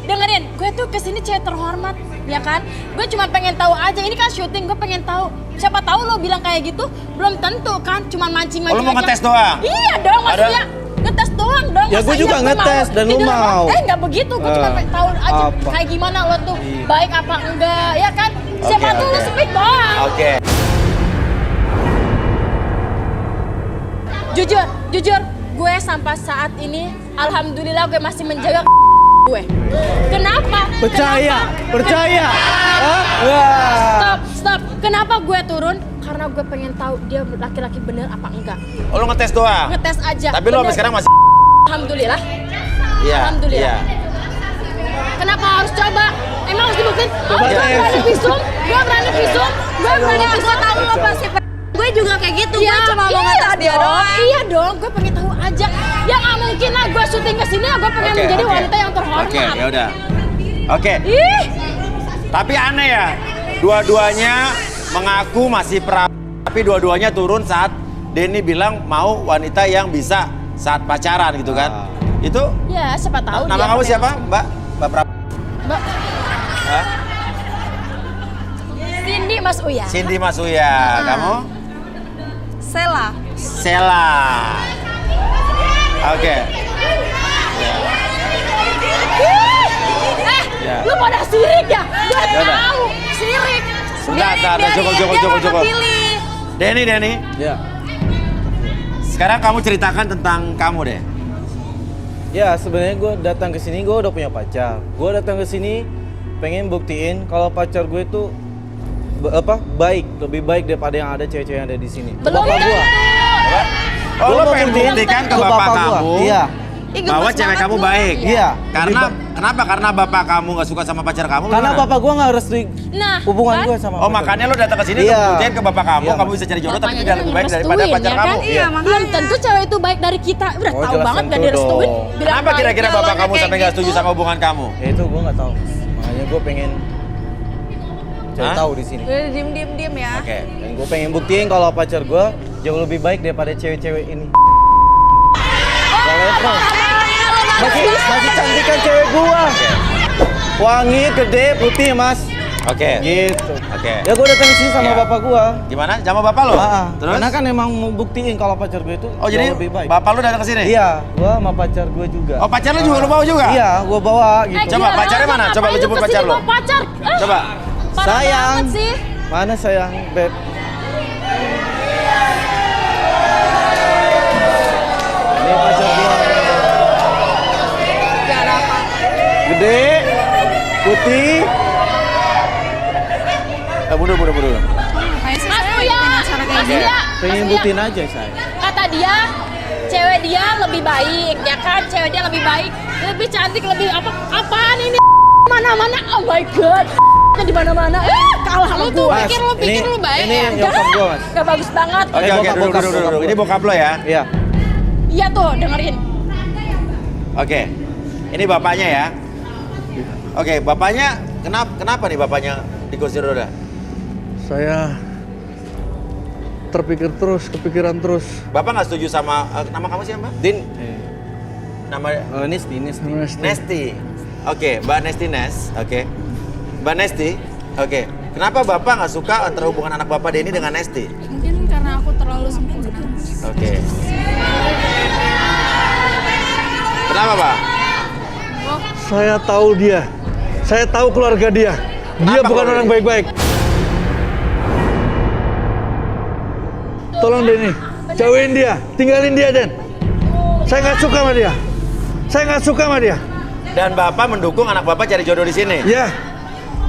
Dengerin, gue tuh kesini cewek terhormat, ya kan? Gue cuma pengen tahu aja, ini kan syuting, gue pengen tahu. Siapa tahu lo bilang kayak gitu, belum tentu kan? Cuma mancing-mancing Oh, lo mau aja. ngetes doang? Iya dong, maksudnya ngetes doang dong. Ya, Masa gue juga iya ngetes dan lu mau. Nggak begitu, gue cuma pengen tahu aja Apa? kayak gimana lo tuh, Iya. baik apa enggak, ya kan? Siapa Oke, tuh lo oke. speak doang. Oke. Jujur, gue sampai saat ini, alhamdulillah gue masih menjaga gue. Kenapa? Percaya. Hah? Wah. Stop. Kenapa gue turun? Karena gue pengen tahu dia laki-laki bener apa enggak. Oh, lo ngetes doang? Ngetes aja. Tapi lo sampai bener. sekarang masih... Alhamdulillah. Iya. Alhamdulillah. Iya. Kenapa harus coba? Emang harus dibuktiin? Oh, Coba gue tes. berani visum. Gue berani visum. Tahu lo pasti. Gue juga kayak gitu, Iya, gue cuma mau ngetes dia doang. Iya dong, gue pengen tahu aja. Ya nggak mungkin lah gue syuting kesini, gue pengen menjadi wanita yang terhormat. Oke, ya udah. Oke. Ih, Tapi aneh ya, dua-duanya mengaku masih tapi dua-duanya turun saat Denny bilang mau wanita yang bisa saat pacaran gitu kan. Itu ya siapa tahu. nama dia kamu pengen- siapa, Mbak? Mbak Hah? Cindy Mas Uya. Cindy Mas Uya. Kamu? Sela. Sela. Oke. Ya. Ya. Lu pada sirik ya? Gue Ya udah. tahu, sirik. Sebentar, cukup. Denny. Ya. Sekarang kamu ceritakan tentang kamu deh. Ya, sebenarnya gue datang ke sini gue udah punya pacar. Gue datang ke sini pengen buktiin kalau pacar gue itu baik, lebih baik daripada yang ada cewek-cewek yang ada di sini. Ke Belum bapak tentu. gua. Oh, Gua lo mau pengen buktiin buktikan ke ke bapak gua. kamu Iya. bahwa cewek kamu baik. Iya. Karena kenapa? Karena bapak kamu nggak suka sama pacar kamu? Karena gimana? bapak gua nggak restui Nah, hubungan kan? gua sama Oh, pacar makanya gua. lo datang ke sini Iya. untuk buktiin ke bapak kamu, Iya, kamu Mas. bisa cari jodoh tapi Bapaknya tidak kan lebih baik ngerestuin, daripada pacar ya kamu. kan? Iya, makanya. Belum tentu cewek itu baik dari kita. Udah Oh, tahu jelas banget gak tentu direstuin. dong. Bilang Kenapa baik. kira-kira ya, bapak lo kamu kayak sampai nggak setuju gitu. sama hubungan kamu? Ya itu gua nggak tahu. Makanya gua pengen cari Hah? tahu di sini. Udah diem ya. Oke. Dan gue pengen buktiin kalau pacar gue jauh lebih baik daripada cewek-cewek ini. Gak level. Masih cantik kan cewek gua. Wangi, gede, putih mas. Oke. Gitu. Oke. Ya gue datang sini sama Iya. bapak gua. Gimana? Sama bapak lo? Terus? Karena kan emang mau buktiin kalau pacar gue itu Oh, jadi jauh lebih baik. bapak lo datang ke sini? Iya, gua sama pacar gue juga. Oh, pacar lo juga lo bawa juga? Iya, gua bawa gitu. Coba, gila pacarnya aja, mana? Coba ngapain lu jemput kesini pacar lo. bawa pacar? Coba. Parah Sayang. banget sih. Mana sayang, beb? Ini pacar gua. Gak ada apa. Gede, putih. Mundur. Ngapain sih Mas saya Uya, bikin acara kayak Mas gini? Uya, Pengen Mas Uya. buktiin aja saya. Kata dia, cewek dia lebih baik, ya kan? Cewek dia lebih baik, lebih cantik, lebih apaan ini? Mana-mana, oh my god. Di mana-mana. Kalah lu tuh. Pikir lu baik. Ini nyokap gue, Mas. Gak bagus banget. Oke, duduk. Ini bokap lo ya? Iya. Iya tuh, dengerin. Oke. Ini bapaknya ya? Oke, bapaknya kenapa nih bapaknya di kursi roda? Saya terpikir terus, kepikiran terus. Bapak nggak setuju sama nama kamu siapa? Din. Nama Nesti. Nesti. Oke, Mbak Nesti Oke. Mbak Nesti. Oke. Kenapa Bapak nggak suka antara hubungan anak Bapak Denny dengan Nesti? Mungkin karena aku terlalu sempurna. Oke. Kenapa, Pak? Saya tahu dia. Saya tahu keluarga dia. Dia Kenapa bukan keluarga orang dia? baik-baik. Tolong Denny, jauhin dia, tinggalin dia Den. Saya nggak suka sama dia. Saya nggak suka sama dia. Dan Bapak mendukung anak Bapak cari jodoh di sini. Ya,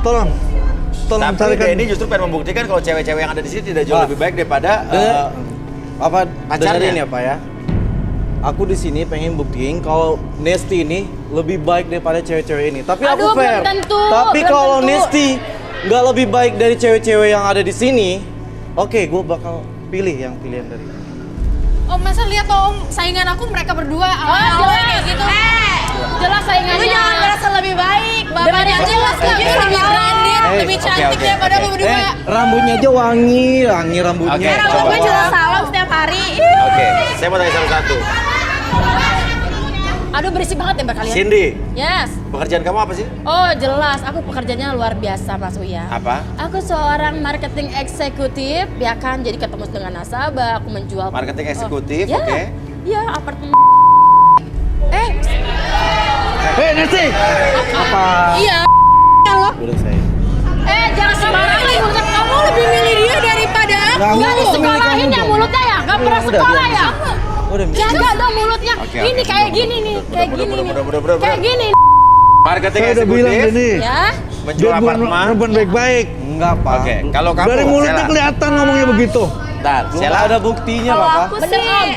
tolong Tapi carikan. Denny justru pengen membuktikan kalau cewek-cewek yang ada di sini tidak jauh Pak. lebih baik daripada Apa pacarnya. dengerin ya Pak ya? Aku di sini pengen buktiin kalau Nesti ini lebih baik daripada cewek-cewek ini. Tapi Aduh, aku fair. belum tentu, Tapi belum kalau tentu. Nesti nggak lebih baik dari cewek-cewek yang ada di sini, oke, gue bakal pilih yang pilihan dari. Om, masa lihat Om, saingan aku mereka berdua. Jelas kayak gitu. Jelas saingannya. Lu jangan merasa lebih baik. Bapaknya Dengerin. jelas lah, dia lebih branded, lebih cantik oke, daripada oke. lu berdua. Rambutnya aja wangi rambutnya. Oke, Karena coba. gue jelas salam setiap hari. Oke, saya mau tanya satu-satu. Aduh berisik banget ya berkalian. Cindy, Yes. pekerjaan kamu apa sih? Oh jelas, aku pekerjaannya luar biasa Mas Uya. Apa? Aku seorang marketing eksekutif, ya kan, jadi ketemu dengan nasabah, aku menjual. Marketing eksekutif, ya, oke. Iya, apartemen. Hei Nesti, Apa? Iya. Udah saya. Jangan sembarangan mulutnya. Kamu lebih milih dia daripada aku. Nggak, Nggak aku disekolahin milih ya kamu mulutnya ya? Nggak pernah Udah, sekolah biar ya? Udah. Jaga dong mulutnya. Oke, Ini oke, kayak bener, gini nih, bener, kayak bener, gini bener, nih. bener, bener, Kayak bener. gini. Marketing saya udah bilang eksekutif, Denny. Ya. menjual Dia bukan apartemen. perempuan baik-baik. Enggak, Pak. Oke, kalau kamu, Dari mulutnya Sela. kelihatan ngomongnya begitu. Bentar, Belum Sela. ada buktinya, Kalau Papa. aku Bener sih, Om.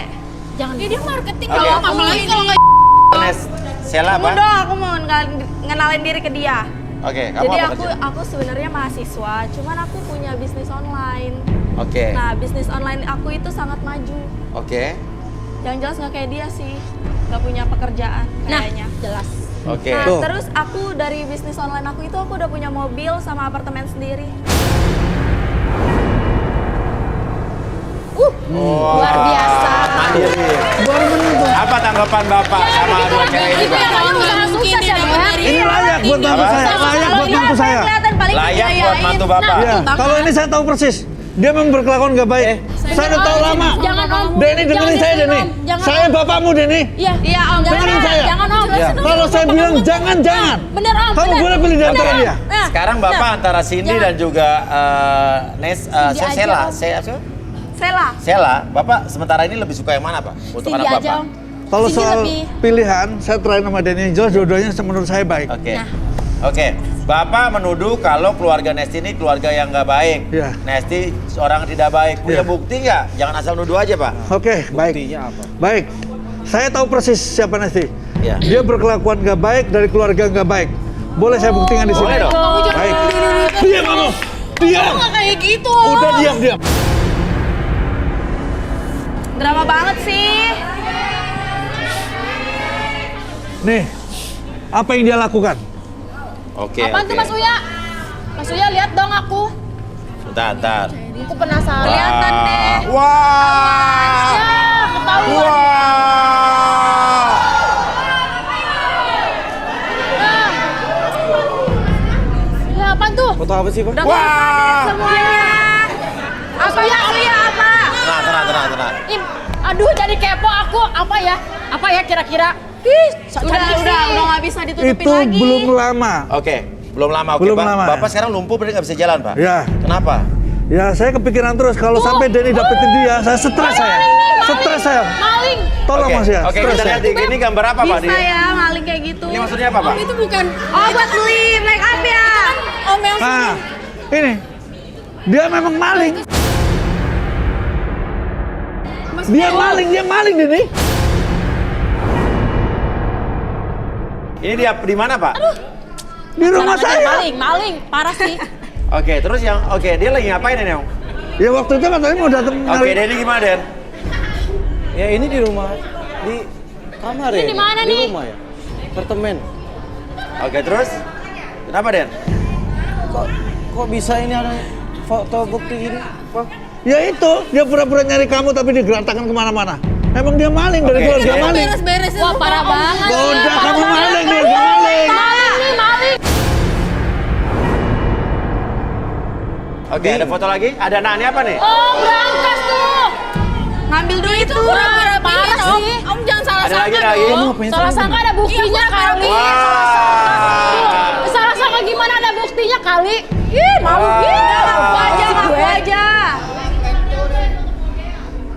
Jangan. dia marketing Oke. kalau apalagi kalau nggak Nes, Sela Tunggu apa? dong, aku mau ngenalin diri ke dia. Oke, kamu Jadi apa kerja? aku sebenarnya mahasiswa, cuman aku punya bisnis online. Oke, Nah, bisnis online aku itu sangat maju. oke, Yang jelas nggak kayak dia sih, nggak punya pekerjaan Nah, kayaknya. jelas. oke. Nah, Tuh. terus aku dari bisnis online aku itu aku udah punya mobil sama apartemen sendiri. Luar biasa. Mandiri. Apa tanggapan Bapak sama dua cewek ini, Pak? Kamu usaha sukses ya, Bang? Ini layak buat mantu Apa? saya, layak buat mantu saya. Kelihatan paling Layak buat dibiayain. mantu Bapak. Iya, kalau ini saya tahu persis. Dia memang berkelakuan nggak baik. Saya udah tahu lama. Jangan Om. Denny dengerin saya Denny. Jangan, Saya bapakmu Denny. Iya, Iya, Om. Dengerin saya. Jangan Om. Kalau saya bilang jangan. Bener Om. Kamu bener. boleh pilih di antara dia. Nah, Sekarang Bapak antara Cindy Jangan. dan juga Sela. Sela, Bapak sementara ini lebih suka yang mana, Pak? Untuk Cindy anak aja Bapak? Om. Kalau Cindy soal lebih. pilihan, saya terakhir sama Denny. Yang jelas dua-duanya menurut saya baik. Oke. Nah. Oke. Bapak menuduh kalau keluarga Nesti ini keluarga yang nggak baik. Iya. Nesti seorang tidak baik. Punya Iya. bukti nggak? Jangan asal nuduh aja, Pak. Oke, baik. Buktinya apa? Baik. Saya tahu persis siapa Nesti. Iya. Dia berkelakuan nggak baik dari keluarga nggak baik. Boleh saya buktikan di sini? Boleh dong. Baik. Diam kamu. Diam. nggak kayak gitu. Udah diam. Drama banget sih. Nih, apa yang dia lakukan? Oke. Apaan tuh Mas Uya? Mas Uya lihat dong aku. Bentar. Aku penasaran. Kelihatan deh. Wah. Ya, ketahuan. Wah. Ya apaan tuh? Foto apa sih, Pak? Wah. Semuanya. Apa ya? Apa? Tenang. Ih, aduh jadi kepo aku. Apa ya kira-kira? Ih, sok cantik Udah sih. nggak bisa ditutupin Itu lagi. belum lama. Oke. Belum lama. Oke, Belum Pak. lama, Bapak ya. sekarang lumpuh berarti nggak bisa jalan, Pak? Ya. Kenapa? Ya, saya kepikiran terus kalau sampai Denny dapetin dia, saya stres saya. Stres saya. Maling. Tolong Oke. Mas ya. Oke, stres kita saya. lihat ini gambar apa, Pak? Bisa ya maling kayak gitu. Ini maksudnya apa, Pak? Itu bukan. Oh, buat beli make up ya. Om yang Nah, ini. Dia memang maling. Dia maling Denny. Ini dia di mana, Pak? Di rumah saya. Maling, parah sih. Oke, terus dia lagi ngapain ini, Om? Ya waktu itu katanya mau datang Oke, Denny gimana, Den? Ya ini di rumah, di kamar ya. Ini di mana nih? Di rumah ya. Apartemen. Oke, terus? Kenapa, Den? Kok bisa ini ada foto bukti gini? Pak? Ya itu, dia pura-pura nyari kamu tapi digerantakan kemana-mana. Emang dia maling dari Oke, keluarga Den. maling. Beres-beresin. Wah, parah banget. Bodoh, kamu maling nih, maling. Maling. Oke, ada foto lagi? Ada anaknya apa nih? Oh, berangkas tuh. Ngambil duit itu pura-pura parah sih. Om jangan salah Ada sangka lagi? dong. Salah sangka ada buktinya kali. Wah. Salah sangka gimana ada buktinya kali. Ih, malu Ngaku aja.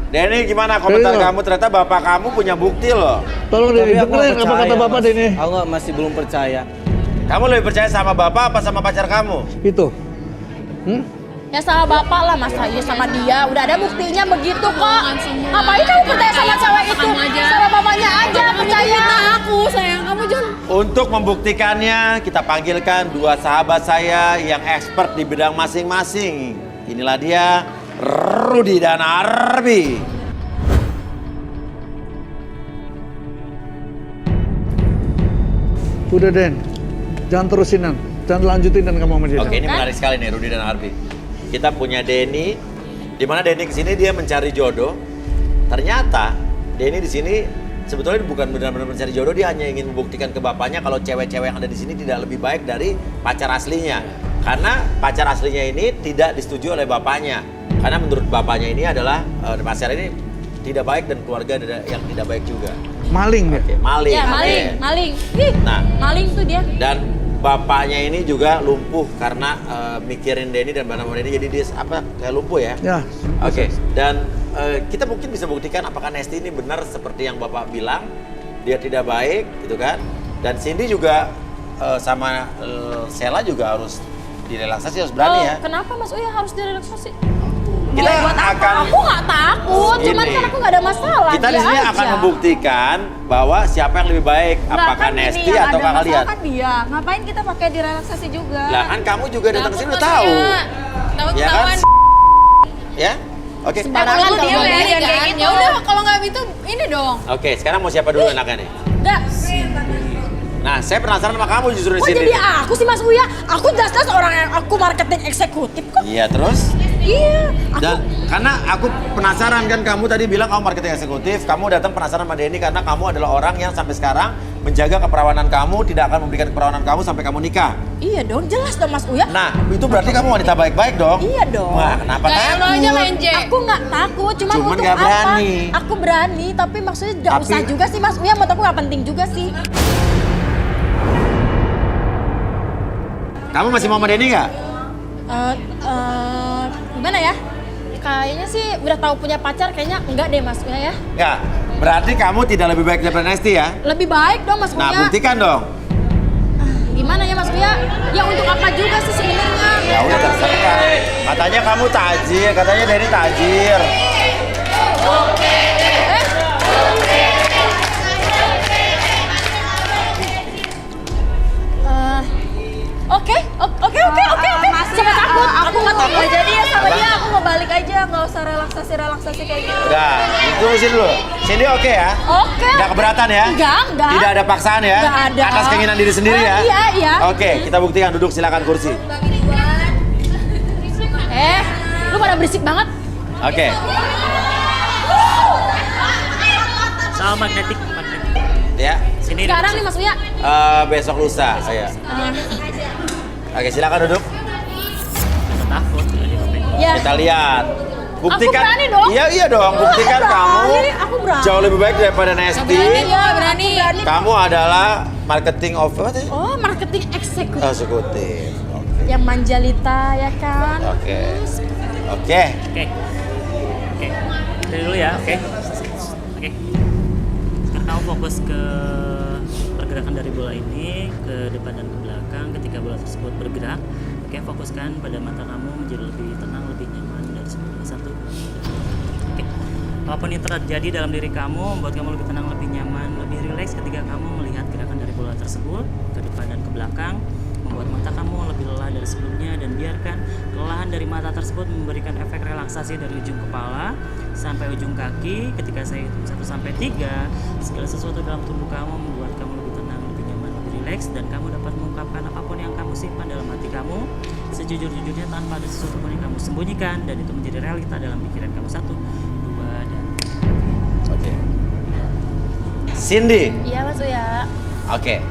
Denny, gimana komentar Denny, kamu? Ternyata bapak kamu punya bukti loh. Tolong Tapi Denny, aku dengerin nggak apa kata percaya, bapak Mas. Denny. Aku masih belum percaya. Kamu lebih percaya sama bapak apa sama pacar kamu? Itu. Ya sama bapak lah, masa iya sama dia. Udah ada buktinya begitu kok. Ngapain kamu percaya sama cewek itu? Sama bapaknya aja percaya. Aku sayang kamu jangan. Untuk membuktikannya, kita panggilkan dua sahabat saya yang expert di bidang masing-masing. Inilah dia, Rudy dan Arbi. Udah Den, jangan terusin Dan. Jangan lanjutin Dan kamu sama dia. Oke, ini menarik sekali nih Rudy dan Arbi. Kita punya Denny, di mana Denny kesini dia mencari jodoh. Ternyata Denny di sini sebetulnya bukan benar-benar mencari jodoh, dia hanya ingin membuktikan ke bapaknya kalau cewek-cewek yang ada di sini tidak lebih baik dari pacar aslinya. Karena pacar aslinya ini tidak disetujui oleh bapaknya. Karena menurut bapaknya ini adalah pacar ini tidak baik dan keluarga yang tidak baik juga. Maling dia. Oke, maling. Ya, maling, Oke. maling. Ih, Nah, maling tuh dia. dan bapaknya ini juga lumpuh karena mikirin Denny dan nama Denny, jadi dia kayak lumpuh ya. Ya. Oke, dan kita mungkin bisa buktikan apakah Nesti ini benar seperti yang Bapak bilang, dia tidak baik gitu kan. Dan Cindy juga sama Sheila juga harus direlaksasi, harus berani ya. Kenapa Mas Uya harus direlaksasi? Kita buat apa? akan Aku nggak takut, cuman Ini. kan aku nggak ada masalah. Kita di dia sini aja. akan membuktikan bahwa siapa yang lebih baik, apakah Nesti atau kalian. Kan dia, ngapain kita pakai direlaksasi juga? Lah kan kamu juga datang ke sini udah tahu. Takut Ya kan? ketahuan. Ya? Oke. Sembarangan kalau dia ngomong ya, gini kayak kan. gitu. Ya udah kalau nggak itu ini dong. Oke, sekarang mau siapa dulu anaknya nih? Enggak. Nah, saya penasaran sama kamu justru di Kok sini. jadi aku sih Mas Uya? Aku jelas-jelas orang yang aku marketing eksekutif kok. Iya, terus? Iya. Dan karena aku penasaran kan, kamu tadi bilang kamu marketing eksekutif, kamu datang penasaran sama Denny karena kamu adalah orang yang sampai sekarang menjaga keperawanan kamu, tidak akan memberikan keperawanan kamu sampai kamu nikah. Iya dong, jelas dong Mas Uya. Nah, itu berarti kamu wanita baik-baik dong? Iya dong. Wah, kenapa takut? Aku nggak takut, cuman Cuman untuk nggak apa? berani. Aku berani, tapi maksudnya nggak Tapi- usah juga sih Mas Uya, menurut aku nggak penting juga sih. Kamu masih mau sama Denny nggak? Gimana ya? Kayaknya sih udah tahu punya pacar, kayaknya enggak deh Mas Uya ya. Nggak. Berarti kamu tidak lebih baik daripada Nesti ya? Lebih baik dong Mas Uya. Nah, buktikan dong. Gimana ya Mas Uya? Ya untuk apa juga sih sebenarnya? Ya udah terserah. Katanya kamu tajir, katanya Denny tajir. Oke. Siapa takut? Aku nggak takut. Nggak jadi ya sama dia, aku mau balik aja, nggak usah relaksasi kayak gitu. Udah, tunggu sini dulu. Sini oke ya? Oke. Nggak keberatan ya? Enggak. Tidak ada paksaan ya? Nggak ada. Atas keinginan diri sendiri ya? Iya. Oke, kita buktikan, duduk silakan kursi. Lu pada berisik banget. Oke. Sama magnetik. Ya. Sini. Sekarang nih Mas Uya. Besok lusa saya. Oke, silakan duduk. Takut. Ya. Kita lihat. Buktikan. Aku berani dong. Iya dong. Buktikan kamu Aku berani. jauh lebih baik daripada Nesti. Berani. Kamu adalah marketing of apa tadi? Oh, marketing eksekutif. Eksekutif. Oke. Yang manjalita ya kan? Oke. Oke. Dari dulu ya, oke. Oke. Sekarang kamu fokus ke pergerakan dari bola ini ke depan dan ke belakang. Ketika bola tersebut bergerak, oke, fokuskan pada mata kamu menjadi lebih tenang, lebih nyaman dari sebelumnya. 1. Oke. Apapun yang terjadi dalam diri kamu membuat kamu lebih tenang, lebih nyaman, lebih rileks ketika kamu melihat gerakan dari bola tersebut ke depan dan ke belakang, membuat mata kamu lebih lelah dari sebelumnya, dan biarkan kelelahan dari mata tersebut memberikan efek relaksasi dari ujung kepala sampai ujung kaki. Ketika saya hitung 1 sampai 3, segala sesuatu dalam tubuh kamu membuat kamu lebih tenang, lebih nyaman, lebih rileks, dan kamu dapat mengungkapkan apapun yang kamu simpan dalam hati kamu sejujur-jujurnya tanpa ada sesuatu pun yang kamu sembunyikan, dan itu menjadi realita dalam pikiran kamu. 1, 2, dan Oke. Cindy. Iya Mas Uya. Oke.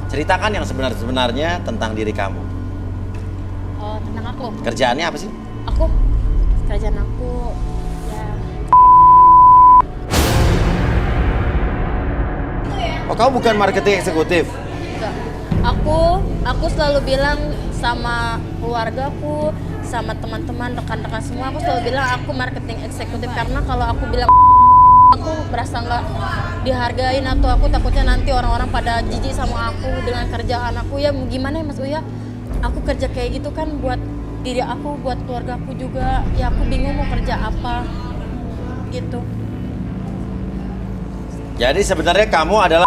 Ceritakan yang sebenarnya tentang diri kamu. Oh, tentang aku. Kerjaannya apa sih? Kerjaan aku ya. Oh, kamu bukan marketing eksekutif? Enggak. Aku selalu bilang sama keluargaku, sama teman-teman, rekan-rekan semua, aku selalu bilang aku marketing eksekutif, karena kalau aku bilang aku merasa nggak dihargain, atau aku takutnya nanti orang-orang pada jijik sama aku dengan kerjaan aku. Ya gimana ya Mas Uya, aku kerja kayak gitu kan buat diri aku, buat keluarga aku juga. Ya aku bingung mau kerja apa gitu. Jadi sebenarnya kamu adalah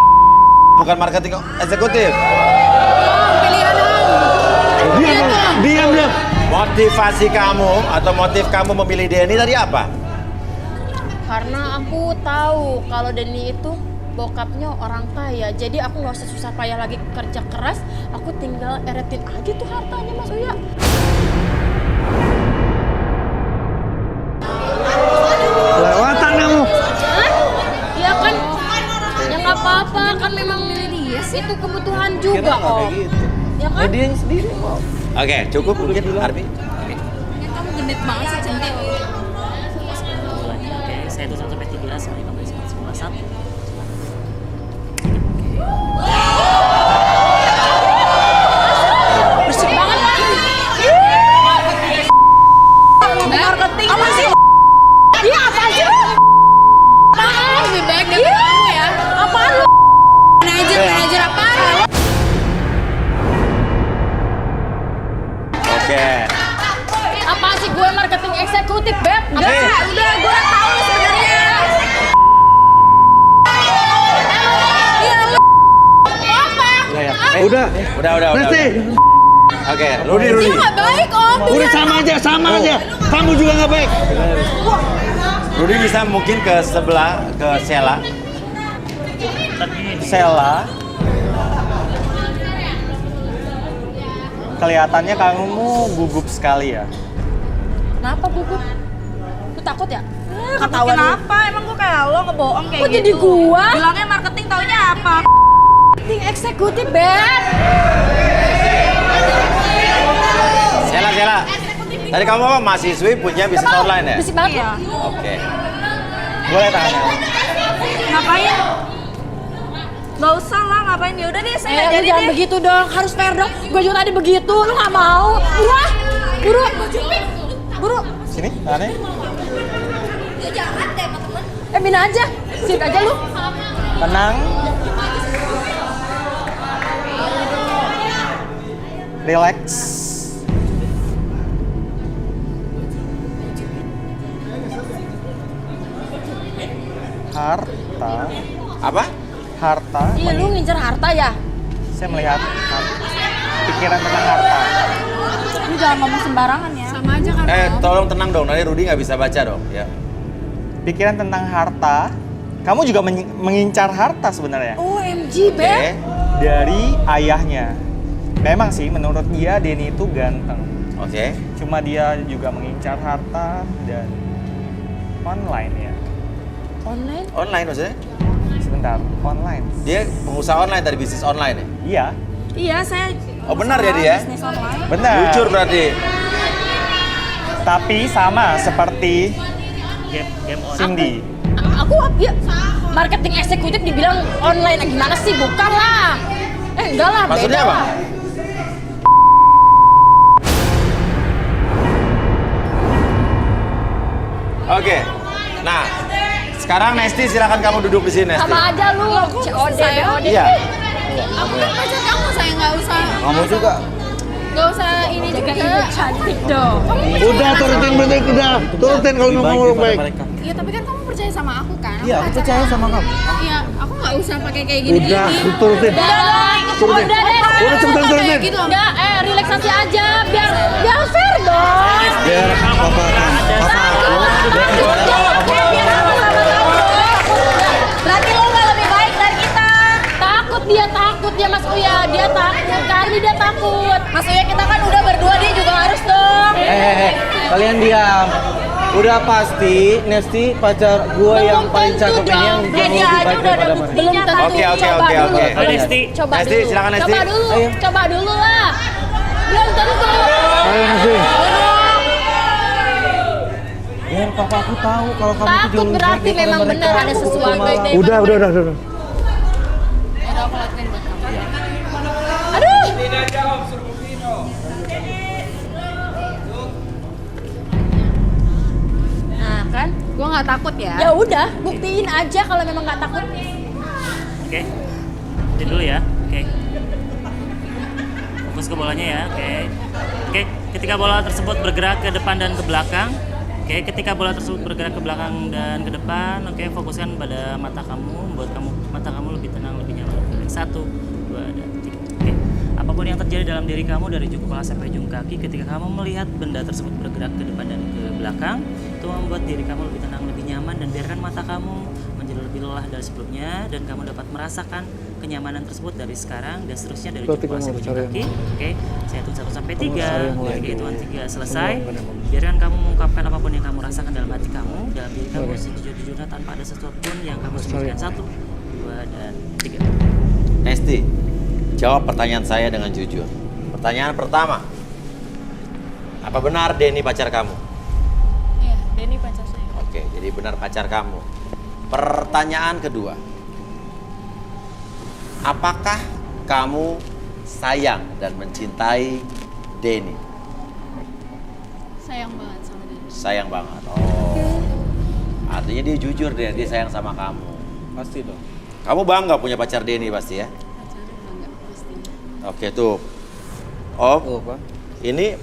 bukan marketing eksekutif. Diam. Motivasi kamu atau motif kamu memilih Denny tadi apa? Karena aku tahu kalau Denny itu bokapnya orang kaya, jadi aku nggak usah susah payah lagi kerja keras, aku tinggal eretin aja tuh hartanya Mas Uya. Lewatan kamu. Iya kan? Ya nggak apa-apa, kan memang itu kebutuhan juga kok. Ya kan? Dia yang sendiri kok. Oke, cukup mungkin Arbi. Kamu genit banget sih, cantik. Oke, saya hitung 1 sampai 3, semuanya kembali seperti semula. 1. Bersih banget kan? Marketing apa sih? Iya apa sih? Apaan? Lebih baik dari kamu ya. Apaan lu? Manajer apaan? Oke. Apaan sih gue marketing eksekutif, Beb? Enggak, udah gue tahu sebenarnya. Iya lu. Apa? Udah. Resti. Oke, Rudi. Dia nggak baik Om. Udah sama aja. Kamu juga nggak baik. Rudi bisa mungkin ke sebelah, ke Sheila. Sheila, kelihatannya kamu gugup sekali ya. Kenapa gugup? Lu takut ya? Ketahuan kenapa? Emang gue kayak lo ngebohong kayak Kok gitu. jadi gua? Bilangnya marketing, taunya apa? Marketing eksekutif, Beb. Sheila. Tadi kamu apa? Mahasiswi punya bisnis online ya? Bersih banget. Iya. Oke. Boleh tanya? Ngapain? Gak usah lah, ngapain? Ya udah deh, saya nggak Lu jadi jangan deh. begitu dong, harus fair dong. Gue juga tadi begitu, lu nggak mau. Buru. Sini, tangannya. Mina aja, sit aja lu. Tenang. Relax. Harta. Apa? Harta. Iya, lu ngincer harta ya? Saya melihat pikiran tentang harta. Lu jangan ngomong sembarangan ya. Sama aja kan. Tolong tenang dong, nanti Rudi nggak bisa baca dong. Ya. Pikiran tentang harta. Kamu juga mengincar harta sebenarnya. OMG, Oke. Beb. Dari ayahnya. Memang sih menurut dia Denny itu ganteng. Oke. Cuma dia juga mengincar harta dan online ya. Online? Online maksudnya? Sebentar, online. Dia pengusaha online tadi, bisnis online ya? Iya, Iya, saya Oh benar ya dia? bisnis online. benar. Jujur berarti. Tapi sama seperti Game on. Cindy. Aku ya marketing eksekutif dibilang online, gimana sih? Bukan lah. Enggak lah, Maksudnya beda apa? lah. Oke. Nah, sekarang Nesti silakan kamu duduk di sini Nesti. Sama aja lu, COD. Iya. Aku kan pacar kamu, saya nggak usah. Kamu juga. Nggak usah ini juga. Cantik dong. Udah turutin kalau ngomong baik. Iya, tapi kan kamu percaya sama aku kan? Iya, aku percaya sama kamu. Iya, aku nggak usah pakai kayak gini. Udah, turutin. Turutin. Udah cepetan turutin. Gitu. Udah, relaksasi aja biar fair dong. Biar papa Berarti lo nggak lebih baik dari kita. Takut dia Mas Uya, dia takut. Kali dia takut. Mas Uya kita kan udah berdua, dia juga harus dong. Kalian diam. Udah pasti Nesti pacar gue yang paling cakep ini yang jauh lebih baik daripada Maria. Belum tentu. Oke. Nesti. Coba Nesti, dulu. silakan Nesti. Coba dulu lah. Belum tentu. Ayo Nesti. Biar papa aku tahu kalau kamu tuh jauh Takut lebih baik berarti daripada memang mereka. benar ada sesuatu. Udah. Udah aku lakuin buat kamu. Aduh. Nah kan, gue nggak takut ya. Ya udah, buktiin aja kalau memang nggak takut. Oke. Jadi dulu ya. Oke. Fokus ke bolanya ya. Oke. Ketika bola tersebut bergerak ke depan dan ke belakang. Oke, ketika bola tersebut bergerak ke belakang dan ke depan, oke, fokuskan pada mata kamu, buat mata kamu lebih tenang, lebih nyaman. 1, 2, dan 3. Oke. Apapun yang terjadi dalam diri kamu dari ujung kepala sampai ujung kaki, ketika kamu melihat benda tersebut bergerak ke depan dan ke belakang, itu membuat diri kamu lebih tenang, lebih nyaman, dan biarkan mata kamu menjadi lebih lelah dari sebelumnya, dan kamu dapat merasakan kenyamanan tersebut dari sekarang dan seterusnya dari ujung kepala sampai ujung kaki. Oke, saya hitung 1 sampai 3. Ketika hitungan 3 selesai, biarkan kamu mengungkapkan apapun yang kamu rasakan dalam hati kamu, dalam diri kamu sejujur-jujurnya tanpa ada sesuatu pun yang kamu sembunyikan. 1, 2, dan 3. Nesti, jawab pertanyaan saya dengan jujur. Pertanyaan pertama, apa benar Denny pacar kamu? Iya, Denny pacar saya. Oke, jadi benar pacar kamu. Pertanyaan kedua, apakah kamu sayang dan mencintai Denny? Sayang banget sama Denny. Sayang banget. Oh, artinya dia jujur deh, dia sayang sama kamu. Pasti dong. Kamu bangga punya pacar Denny pasti ya? Pacarnya bangga pasti. Oke tuh, Om. Tuh, Pak. Ini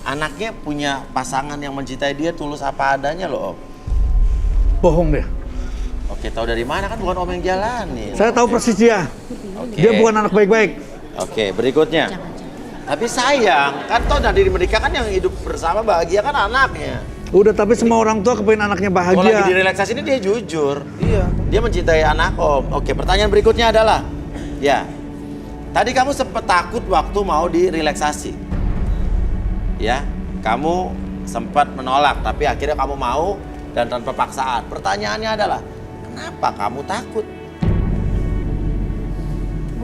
anaknya punya pasangan yang mencintai dia tulus apa adanya loh, Om. Bohong dia. Oke, tahu dari mana kan bukan Om yang jalanin. Saya tahu persis dia. Oke. Dia bukan anak baik-baik. Oke, berikutnya. Tapi sayang, kan toh dari mereka kan yang hidup bersama bahagia kan anaknya. Udah, tapi semua orang tua kepengen anaknya Kalau lagi di bahagia. relaksasi ini dia jujur. Iya. Dia mencintai anak Om. Oke, pertanyaan berikutnya adalah, ya, tadi kamu sempat takut waktu mau di relaksasi. Ya, kamu sempat menolak, tapi akhirnya kamu mau dan tanpa paksaan. Pertanyaannya adalah, kenapa kamu takut?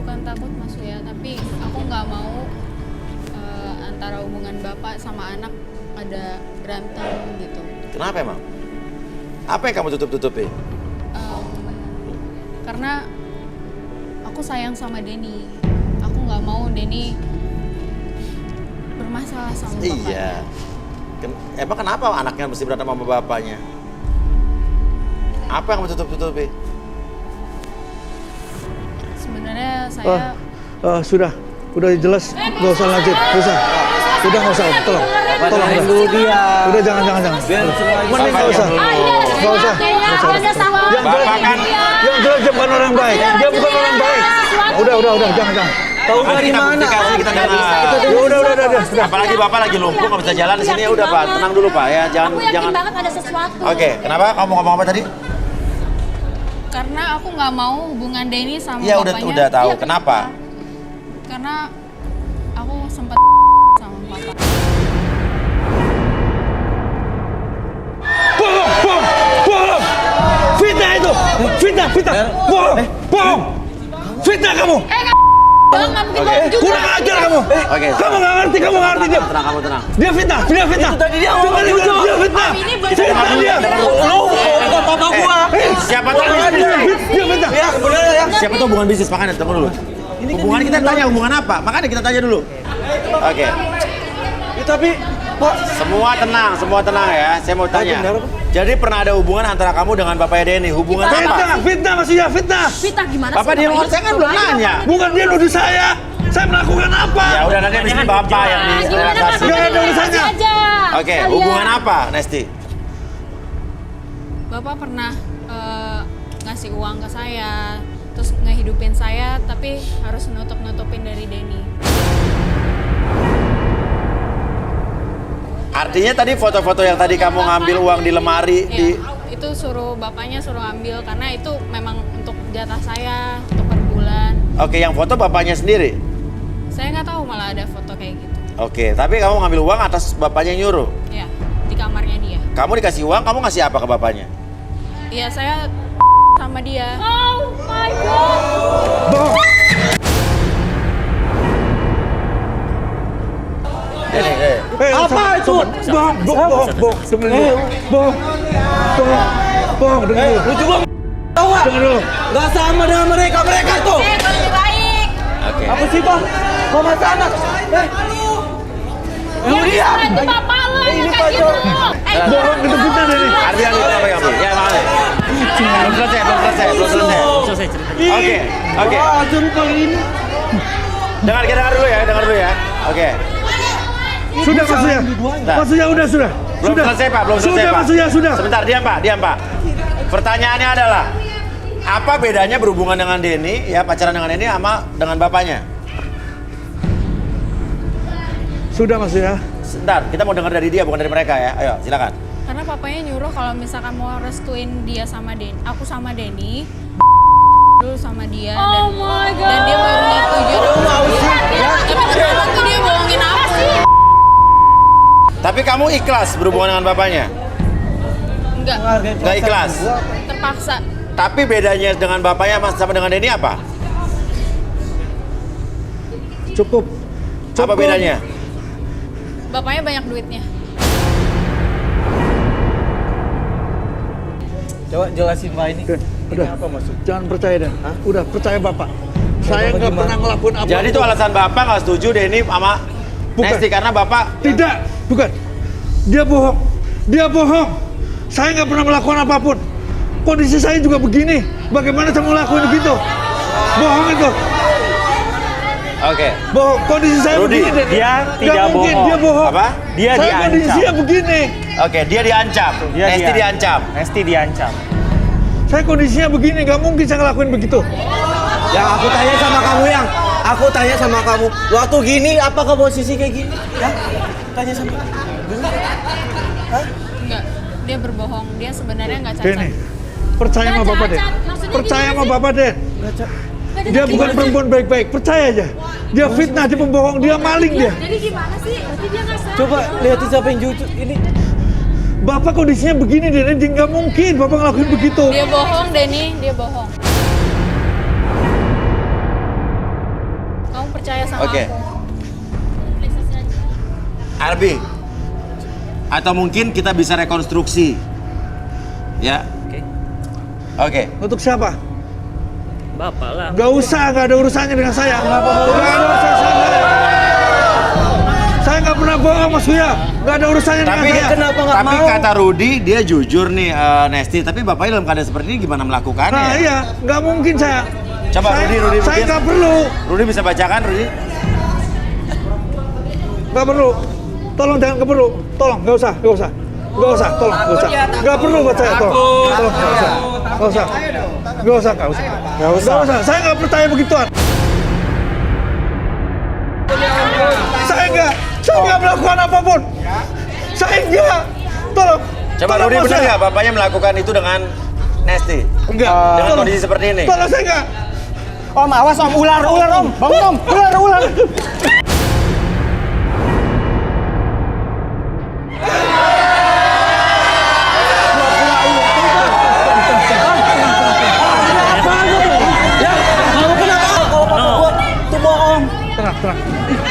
Bukan takut Mas Uya, tapi aku nggak mau antara hubungan bapak sama anak ada berantem gitu. Kenapa emang? Apa yang kamu tutup-tutupi? Karena aku sayang sama Denny. Aku nggak mau Denny bermasalah sama bapaknya. Iya. Emang kenapa anaknya mesti berantem sama bapaknya? Apa yang kamu tutup-tutupi? Sebenarnya saya Sudah jelas, nggak usah lanjut, nggak usah. Udah nggak usah, tolong. Dengerin dulu dia. Udah jangan. Biar semuanya Mending nggak usah. Nggak usah. Bapak kan Yang jelas dia bukan orang baik. Dia bukan orang baik. Udah, jangan. tahu Nanti dari kita mana? buktikan, kita dengar. Udah. Apalagi Bapak lagi lumpuh nggak bisa jalan di sini, ya udah Pak, tenang dulu Pak ya, jangan Aku yakin jangan. banget ada sesuatu. Oke, kenapa kamu ngomong apa tadi? karena aku nggak mau hubungan Denny sama Iya bapaknya. udah tahu. Iya, Kenapa? Karena aku sempat sama papa. Bohong! Fitnah itu! Fitnah! Bohong! Fitnah kamu! Bang, nggak mungkin bohong juga. Kurang ajar kamu! Oke. Kamu nggak ngerti dia! Tenang, kamu tenang. Dia fitnah! Itu tadi dia ngomong Dengar, jujur. dia fitnah! Ini bener. Fitnah dia! Lu kok papa gua? Siapa tuh hubungan bisnis? Dia fitnah! Ya, bener ya. Siapa tuh hubungan bisnis? Makanya tunggu dulu. Hubungan kita tanya hubungan apa? Makanya kita tanya dulu. Oke. Ya, tapi Pak, Semua tenang ya. Saya mau tanya. benar, Pak. Jadi pernah ada hubungan antara kamu dengan bapaknya Denny? Hubungan apa? Fitnah maksudnya, fitnah! Fitnah gimana sih? Bapak di luar saya kan belum nanya. Bukan dia nuduh saya! Saya melakukan apa? Ya udah nanti mesti bapak yang di Gimana relaksasi. Nggak ada urusannya. aja. Oke, hubungan apa, Nesti? Bapak pernah ngasih uang ke saya, terus ngehidupin saya, tapi harus nutupin dari Denny. Artinya tadi foto-foto yang tadi kamu ngambil uang di lemari di Itu bapaknya suruh ambil karena itu memang untuk jatah saya untuk per bulan. Oke, yang foto bapaknya sendiri. Saya nggak tahu malah ada foto kayak gitu. Oke, tapi kamu ngambil uang atas bapaknya yang nyuruh. Ya, di kamarnya dia. Kamu dikasih uang, kamu ngasih apa ke bapaknya? Iya, saya sama dia. Oh my god. Apa itu? Bohong. Dengar dulu. Lu juga tahu nggak? Dengar dulu. Nggak sama dengan mereka tuh. Lebih baik. Oke. Apa sih bang? Kok masa anak? Lu dia. Itu bapak lo yang kayak gitu. Bohong itu kita Denny. Artinya lu apa yang ambil? Ya, mana? Belum selesai. Selesai ceritanya. Oke. Wah, seru kali ini. Dengar dulu ya. Oke. Sudah maksudnya. Maksudnya sudah. Belum selesai, Pak. Sudah maksudnya sudah. Sebentar, diam, Pak. Pertanyaannya adalah, apa bedanya berhubungan dengan Denny, ya pacaran dengan Denny sama dengan bapaknya? Sudah maksudnya. Sebentar, kita mau dengar dari dia, bukan dari mereka ya. Ayo, silakan. Karena papanya nyuruh kalau misalkan mau restuin dia sama aku sama Denny dulu sama dia dan dia baru nyetujui tapi ternyata tuh dia bohongin aku. Tapi kamu ikhlas berhubungan dengan bapaknya? Enggak ikhlas? Terpaksa. Tapi bedanya dengan bapaknya sama dengan Denny apa? Cukup. Apa bedanya? Bapaknya banyak duitnya. Coba jelasin Pak ini. Udah. Apa maksud? Jangan percaya Dan. Udah percaya Bapak. Saya nggak pernah ngelakuin apa. Jadi itu alasan Bapak nggak setuju Denny sama Nesti karena Bapak? Tidak, bukan. Dia bohong. Saya nggak pernah melakukan apapun. Kondisi saya juga begini. Bagaimana saya mau lakuin begitu? Bohong itu. Oke. Bohong. Kondisi saya Rudy, begini. dia tidak Nggak mungkin, bohong. dia bohong. Apa? Dia Saya diancam. kondisinya begini. Oke, dia diancam. Nesti diancam. Nesti diancam. Saya kondisinya begini, nggak mungkin saya ngelakuin begitu. Yang aku tanya sama kamu, waktu gini apakah posisi kayak gini? Ya? Tanya sama kamu. Enggak, dia berbohong. Dia sebenarnya nggak cacat. Denny, percaya sama Bapak Den. Percaya sama Bapak Den. Dia bukan perempuan baik-baik, percaya aja. Dia fitnah, dia pembohong, dia maling dia. Jadi gimana sih? Berarti dia nggak salah. Coba lihatin siapa yang jujur ini. Bapak kondisinya begini Den, nggak mungkin Bapak ngelakuin begitu. Dia bohong, Denny. Dia bohong. Kamu percaya sama Oke. aku? Arbi, atau mungkin kita bisa rekonstruksi, ya? Oke. Untuk siapa? Bapak lah. Gak usah, gak ada urusannya dengan saya. Gak ada urusannya sama saya. Saya gak pernah bohong Mas Buya. Gak ada urusannya dengan saya. Tapi kata Rudy, dia jujur nih Nesti. Tapi bapaknya dalam keadaan seperti ini gimana melakukannya? Nah iya, gak mungkin saya. Coba Rudy Saya mungkin. gak perlu. Rudy bisa bacakan Rudy? Gak perlu. Tolong jangan perlu. Tolong, gak usah. Tolong, gak usah. Gak perlu buat saya, tolong. Tolong, gak usah. Saya gak percaya begituan. Saya nggak melakukan apapun. Saya nggak. Tolong. Coba Rudy benar nggak bapaknya melakukan itu dengan Nesti? Enggak. Dengan kondisi seperti ini? Tolong saya nggak. Om, awas Om, ular Om. Bangun Om, ular. Tenang.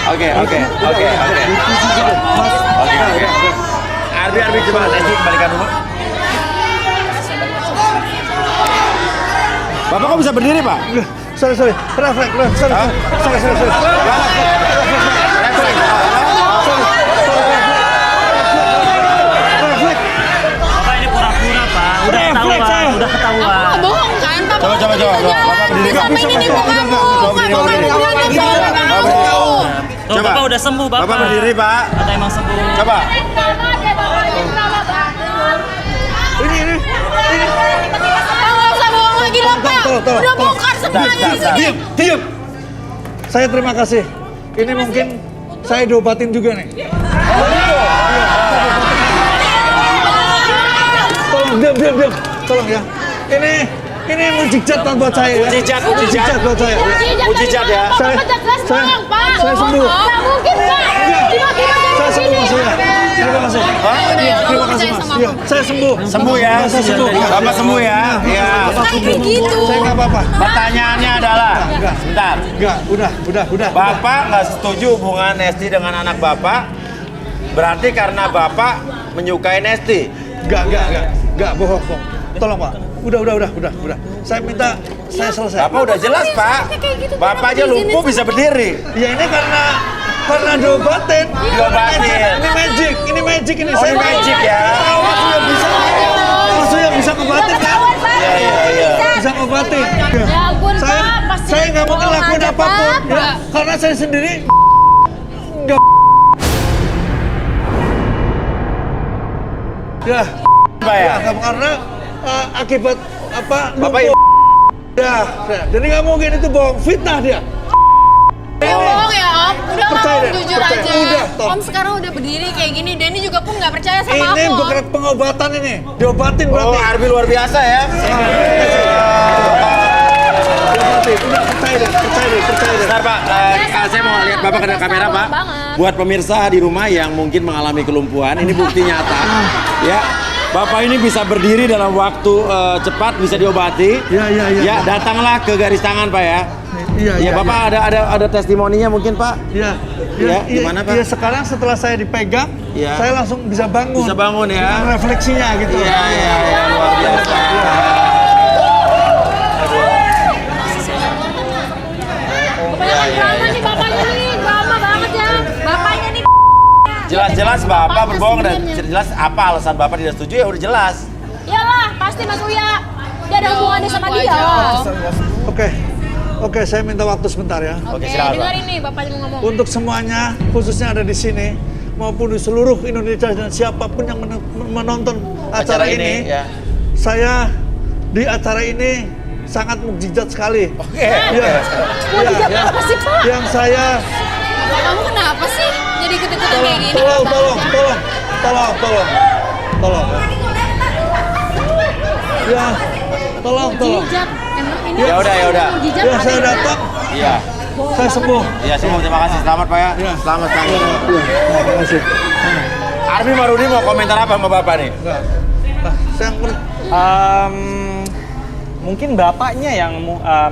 Oke. Arbi coba Nesti kembalikan dulu. Bapak kok bisa berdiri, Pak? Sorry. Refleks. Sorry. Bapak ini pura-pura, Pak. Udah ketahuan. Bohong kan? Coba. Bapak berdiri, Pak. Sama ini ibu kamu. Tuh, Bapak udah sembuh, Bapak. Bapak berdiri, Pak. Kata emang sembuh. Coba. Ini. Nggak usah bohong lagi Udah bongkar semuanya di sini. Diam. Saya terima kasih. Ini mungkin saya diobatin juga nih. Tolong diam. Tolong ya. Ini mujizat buat saya ya. Mujizat buat saya. Mujizat ya. Saya sembuh. Nggak mungkin, Pak. Saya sembuh maksudnya. Terima kasih. Terima kasih Mas. Iya, saya sembuh. Sembuh ya. Saya sembuh. Bapak sembuh ya. Iya. Saya nggak apa-apa. Pertanyaannya adalah, sebentar. Enggak, udah. Bapak nggak setuju hubungan Nesti dengan anak Bapak, berarti karena Bapak menyukai Nesti. Enggak, bohong. Tolong Pak. Udah. Saya minta, saya selesai. Bapak udah jelas Pak. Bapak aja lumpuh bisa berdiri. Ya ini karena diobatin. Ini magic ini. Oh, ini magic ya. Maksudnya bisa ngobatin kan? Iya. Bisa ngobatin. Ya ampun, Pak. Pasti Saya nggak mau bohong ngelakuin aja, apapun. Pak. Ya, karena saya sendiri nggak. Ya. Pak ya. Karena akibat apa? Bapak Ya. Jadi nggak mungkin itu bohong, fitnah dia. Bohong ya Om, udah Percaya Om deh, jujur percaya. aja. Udah, Tom. Om sekarang udah berdiri kayak gini, Denny juga pun nggak percaya sama Ini aku. bukan pengobatan ini, diobatin berarti. Oh, Arbi luar biasa ya. Diobatin, udah percaya deh. Bentar Pak, saya mau lihat Bapak ke kamera Pak. Buat pemirsa di rumah yang mungkin mengalami kelumpuhan, ini bukti nyata. Ya, Bapak ini bisa berdiri dalam waktu cepat, bisa diobati. Iya. Ya, datanglah ke garis tangan Pak ya. Iya. Bapak ada testimoninya mungkin Pak? Iya. Gimana Pak? Iya, sekarang setelah saya dipegang, Iya. saya langsung bisa bangun. Bisa bangun ya. Dengan refleksinya gitu. Iya, luar biasa. Drama nih bapaknya nih, drama banget ya. Bapaknya nih. Jelas-jelas Bapak berbohong dan jelas apa alasan Bapak tidak setuju ya udah jelas. Iyalah, pasti Mas Uya. Dia ada hubungannya sama dia. Oke, saya minta waktu sebentar ya. Oke, silakan Pak. Dengerin nih bapaknya mau ngomong. Untuk semuanya, khususnya ada di sini, maupun di seluruh Indonesia dan siapapun yang menonton acara ini, ya. saya di acara ini sangat mukjizat sekali. Oke. Mukjizat apa sih, Pak? Yang saya Kamu kenapa sih jadi ikut-ikutan kayak gini? tolong. Ya, tolong. Mukjizat. Emang ini Ya udah. mukjizat Ya, ada saya yang datang, Iya. saya sembuh. Iya, semua terima kasih. Selamat Pak ya. Iya. Selamat Pak. Terima kasih. Arbi Marudi mau komentar apa sama Bapak nih? Mungkin bapaknya yang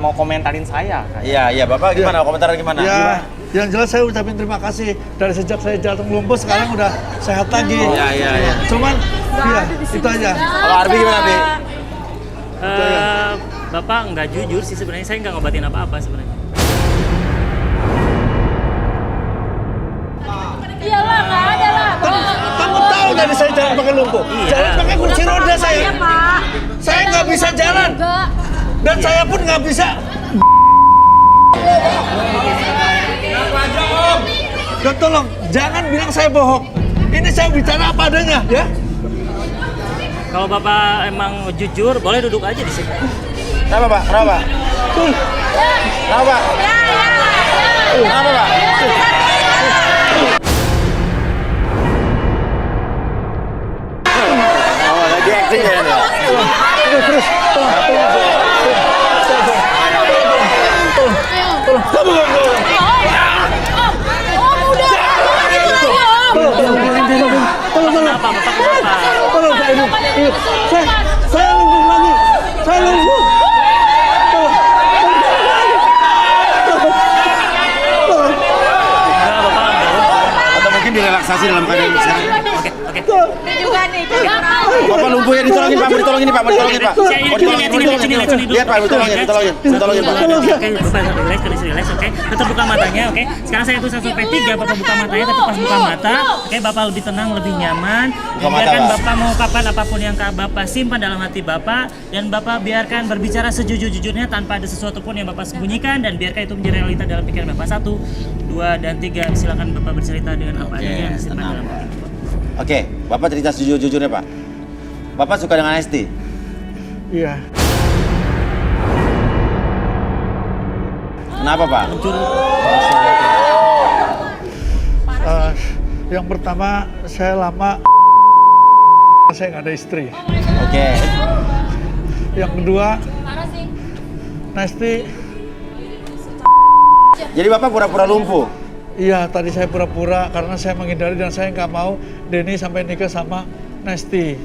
mau komentarin saya. Iya, Bapak gimana? Komentar gimana? Ya, yang jelas saya ucapin terima kasih dari sejak saya jatuh lumpuh sekarang udah sehat lagi. Iya. Cuman, ya itu aja. Kalau Arbi gimana, Arbi? Bapak nggak jujur sih sebenarnya, saya nggak ngobatin apa-apa sebenarnya. Iyalah, nggak ada lah. Kamu tahu tadi saya jalan pakai lumpuh, jalan pakai kursi roda saya. Saya nggak bisa jalan, dan saya pun nggak bisa. Dan tolong, jangan bilang saya bohong. Ini saya bicara apa adanya, ya. Kalau Bapak emang jujur, boleh duduk aja di sini. Kenapa Pak? Kenapa Pak? Oh, lagi acting ya nih. Terus, tolong. Tolong saya lumpuh lagi. Saya lumpuh. Atau mungkin direlaksasi dalam keadaan sekarang. Ini juga nih. Bapak lumpuh ya, ditolongin Pak, mau ditolongin Pak. Lihat Pak, ditolongin Pak. Relax, oke. Tetap buka matanya, oke. Sekarang saya tulis sampai 3, Bapak buka matanya, tapi pas buka mata, oke, Bapak lebih tenang, lebih nyaman. Biarkan Bapak mau ungkapkan apapun yang Bapak simpan dalam hati Bapak, dan Bapak biarkan berbicara sejujur-jujurnya tanpa ada sesuatu pun yang Bapak sembunyikan, dan biarkan itu menjadi realita dalam pikiran Bapak. 1, 2, dan 3. Silakan Bapak bercerita dengan apa adanya yang disimpan dalam hati Bapak. Oke, Bapak cerita sejujur-jujurnya Pak. Bapak suka dengan Nesti? Iya. Kenapa Pak? Yang pertama, saya lama saya nggak ada istri. Oke. Yang kedua, Nesti. Jadi Bapak pura-pura lumpuh? Iya, tadi saya pura-pura karena saya menghindari dan saya nggak mau Denny sampai nikah sama Nesti.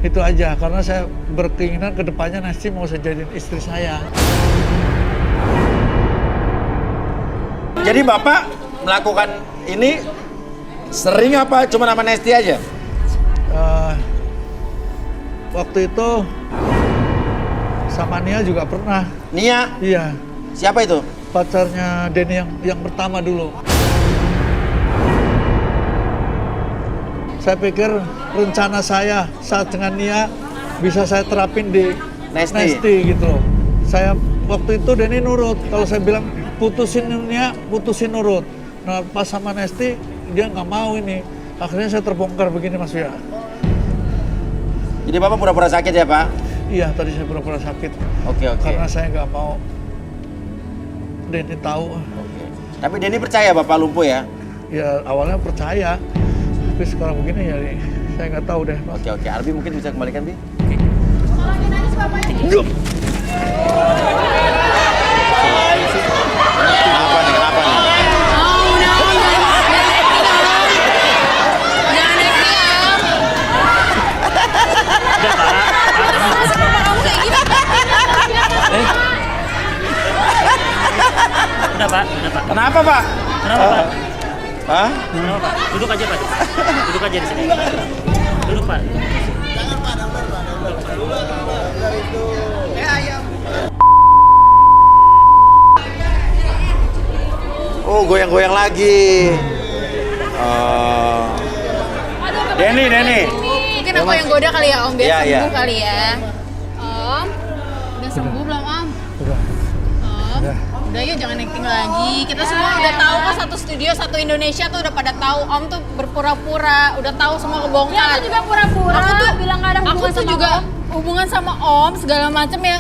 Itu aja, karena saya berkeinginan ke depannya Nesti mau saya jadiin istri saya. Jadi Bapak melakukan ini sering apa cuma nama Nesti aja? Waktu itu sama Nia juga pernah. Nia? Iya. Siapa itu? Pacarnya Denny yang pertama dulu. Saya pikir rencana saya saat dengan Nia bisa saya terapin di Nesti gitu loh. Saya waktu itu Denny nurut. Kalau saya bilang putusin Nia, putusin nurut. Nah pas sama Nesti dia nggak mau ini. Akhirnya saya terbongkar begini Mas Uya. Jadi Bapak pura-pura sakit ya Pak? Iya tadi saya pura-pura sakit. Oke. Karena saya nggak mau Denny tahu. Oke. Tapi Denny percaya Bapak lumpuh ya? Ya awalnya percaya. Tapi sekarang begini ya saya nggak tahu deh. Oke. Arbi mungkin bisa kembalikan Bi? Kenapa nih? Udah Pak. Kenapa Pak? Kenapa Pak? Hah? Kenapa Pak? Duduk aja Pak. Duduk aja di sini. Duduk Pak. Oh, goyang-goyang lagi. Denny. Mungkin aku yang goda kali ya Om, biar Iya. sembuh kali ya. Om, udah sembuh belum Om? Om, udah yuk jangan acting lagi. Kita semua udah tahu kok satu studio, satu Indonesia tuh udah pada tahu Om tuh berpura-pura, udah tahu semua kebongkar. Ya, aku juga pura-pura. Aku tuh bilang gak ada aku hubungan tuh sama juga Om. hubungan sama Om segala macam ya.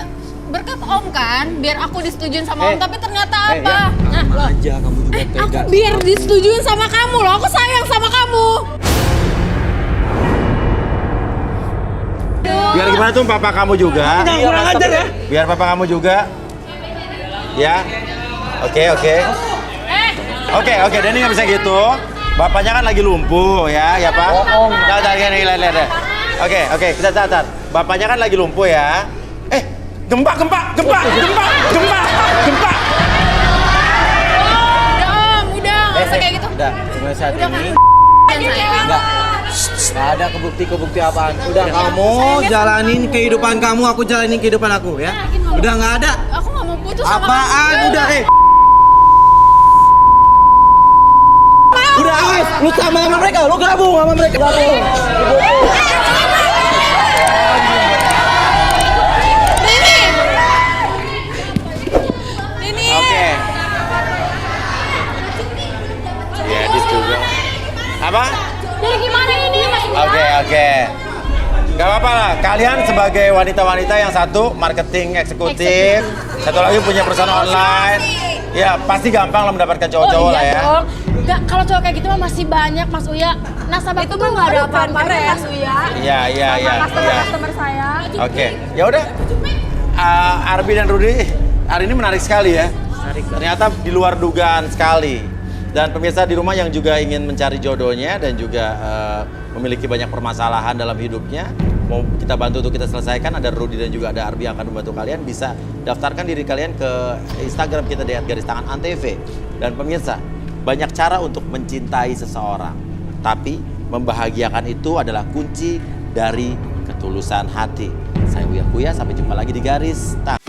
Berkat Om kan, biar aku disetujuin sama Om, tapi ternyata apa? Nah, loh. Aja kamu juga tega. Aku biar disetujuin sama kamu loh, aku sayang sama kamu. Biar gimana tuh papa kamu juga? Jangan kurang ajar ya. Biar papa kamu juga. Ya. Oke. Oke, Denny nggak bisa gitu. Bapaknya kan lagi lumpuh ya Pak. Lihat gini, lihat. Oke, kita catat. Bapaknya kan lagi lumpuh ya. Gempa. Udah Om, udah, nggak usah kayak gitu. Udah, mulai saat Udah ini. kan, sayang. Nggak ada kebukti apaan. Udah kamu jalanin kehidupan kamu, aku jalanin kehidupan aku ya. Udah nggak ada. Aku nggak mau putus sama Apaan? kamu. Udah Udah lu sama mereka, lu gabung sama mereka. Ini. Oke. Ya, dis juga. Apa? Jadi gimana ini Mas Uya? Oke. Gak apa-apa lah, kalian sebagai wanita-wanita yang satu marketing eksekutif, satu lagi punya perusahaan online, ya pasti gampang lah mendapatkan cowok-cowok lah ya. Dong. Nggak, kalau cowok kayak gitu mah masih banyak Mas Uya. Nasabah itu mah nggak ada apa-apa Mas Uya. Iya. Customer saya. Oke, ya udah. Arbi dan Rudy hari ini menarik sekali ya. Ternyata di luar dugaan sekali. Dan pemirsa di rumah yang juga ingin mencari jodohnya dan juga memiliki banyak permasalahan dalam hidupnya, mau kita bantu untuk kita selesaikan, ada Rudy dan juga ada Arbi yang akan membantu kalian. Bisa daftarkan diri kalian ke Instagram kita @antv. Dan pemirsa, banyak cara untuk mencintai seseorang, tapi membahagiakan itu adalah kunci dari ketulusan hati. Saya Uya Kuya, sampai jumpa lagi di Garis Tangan.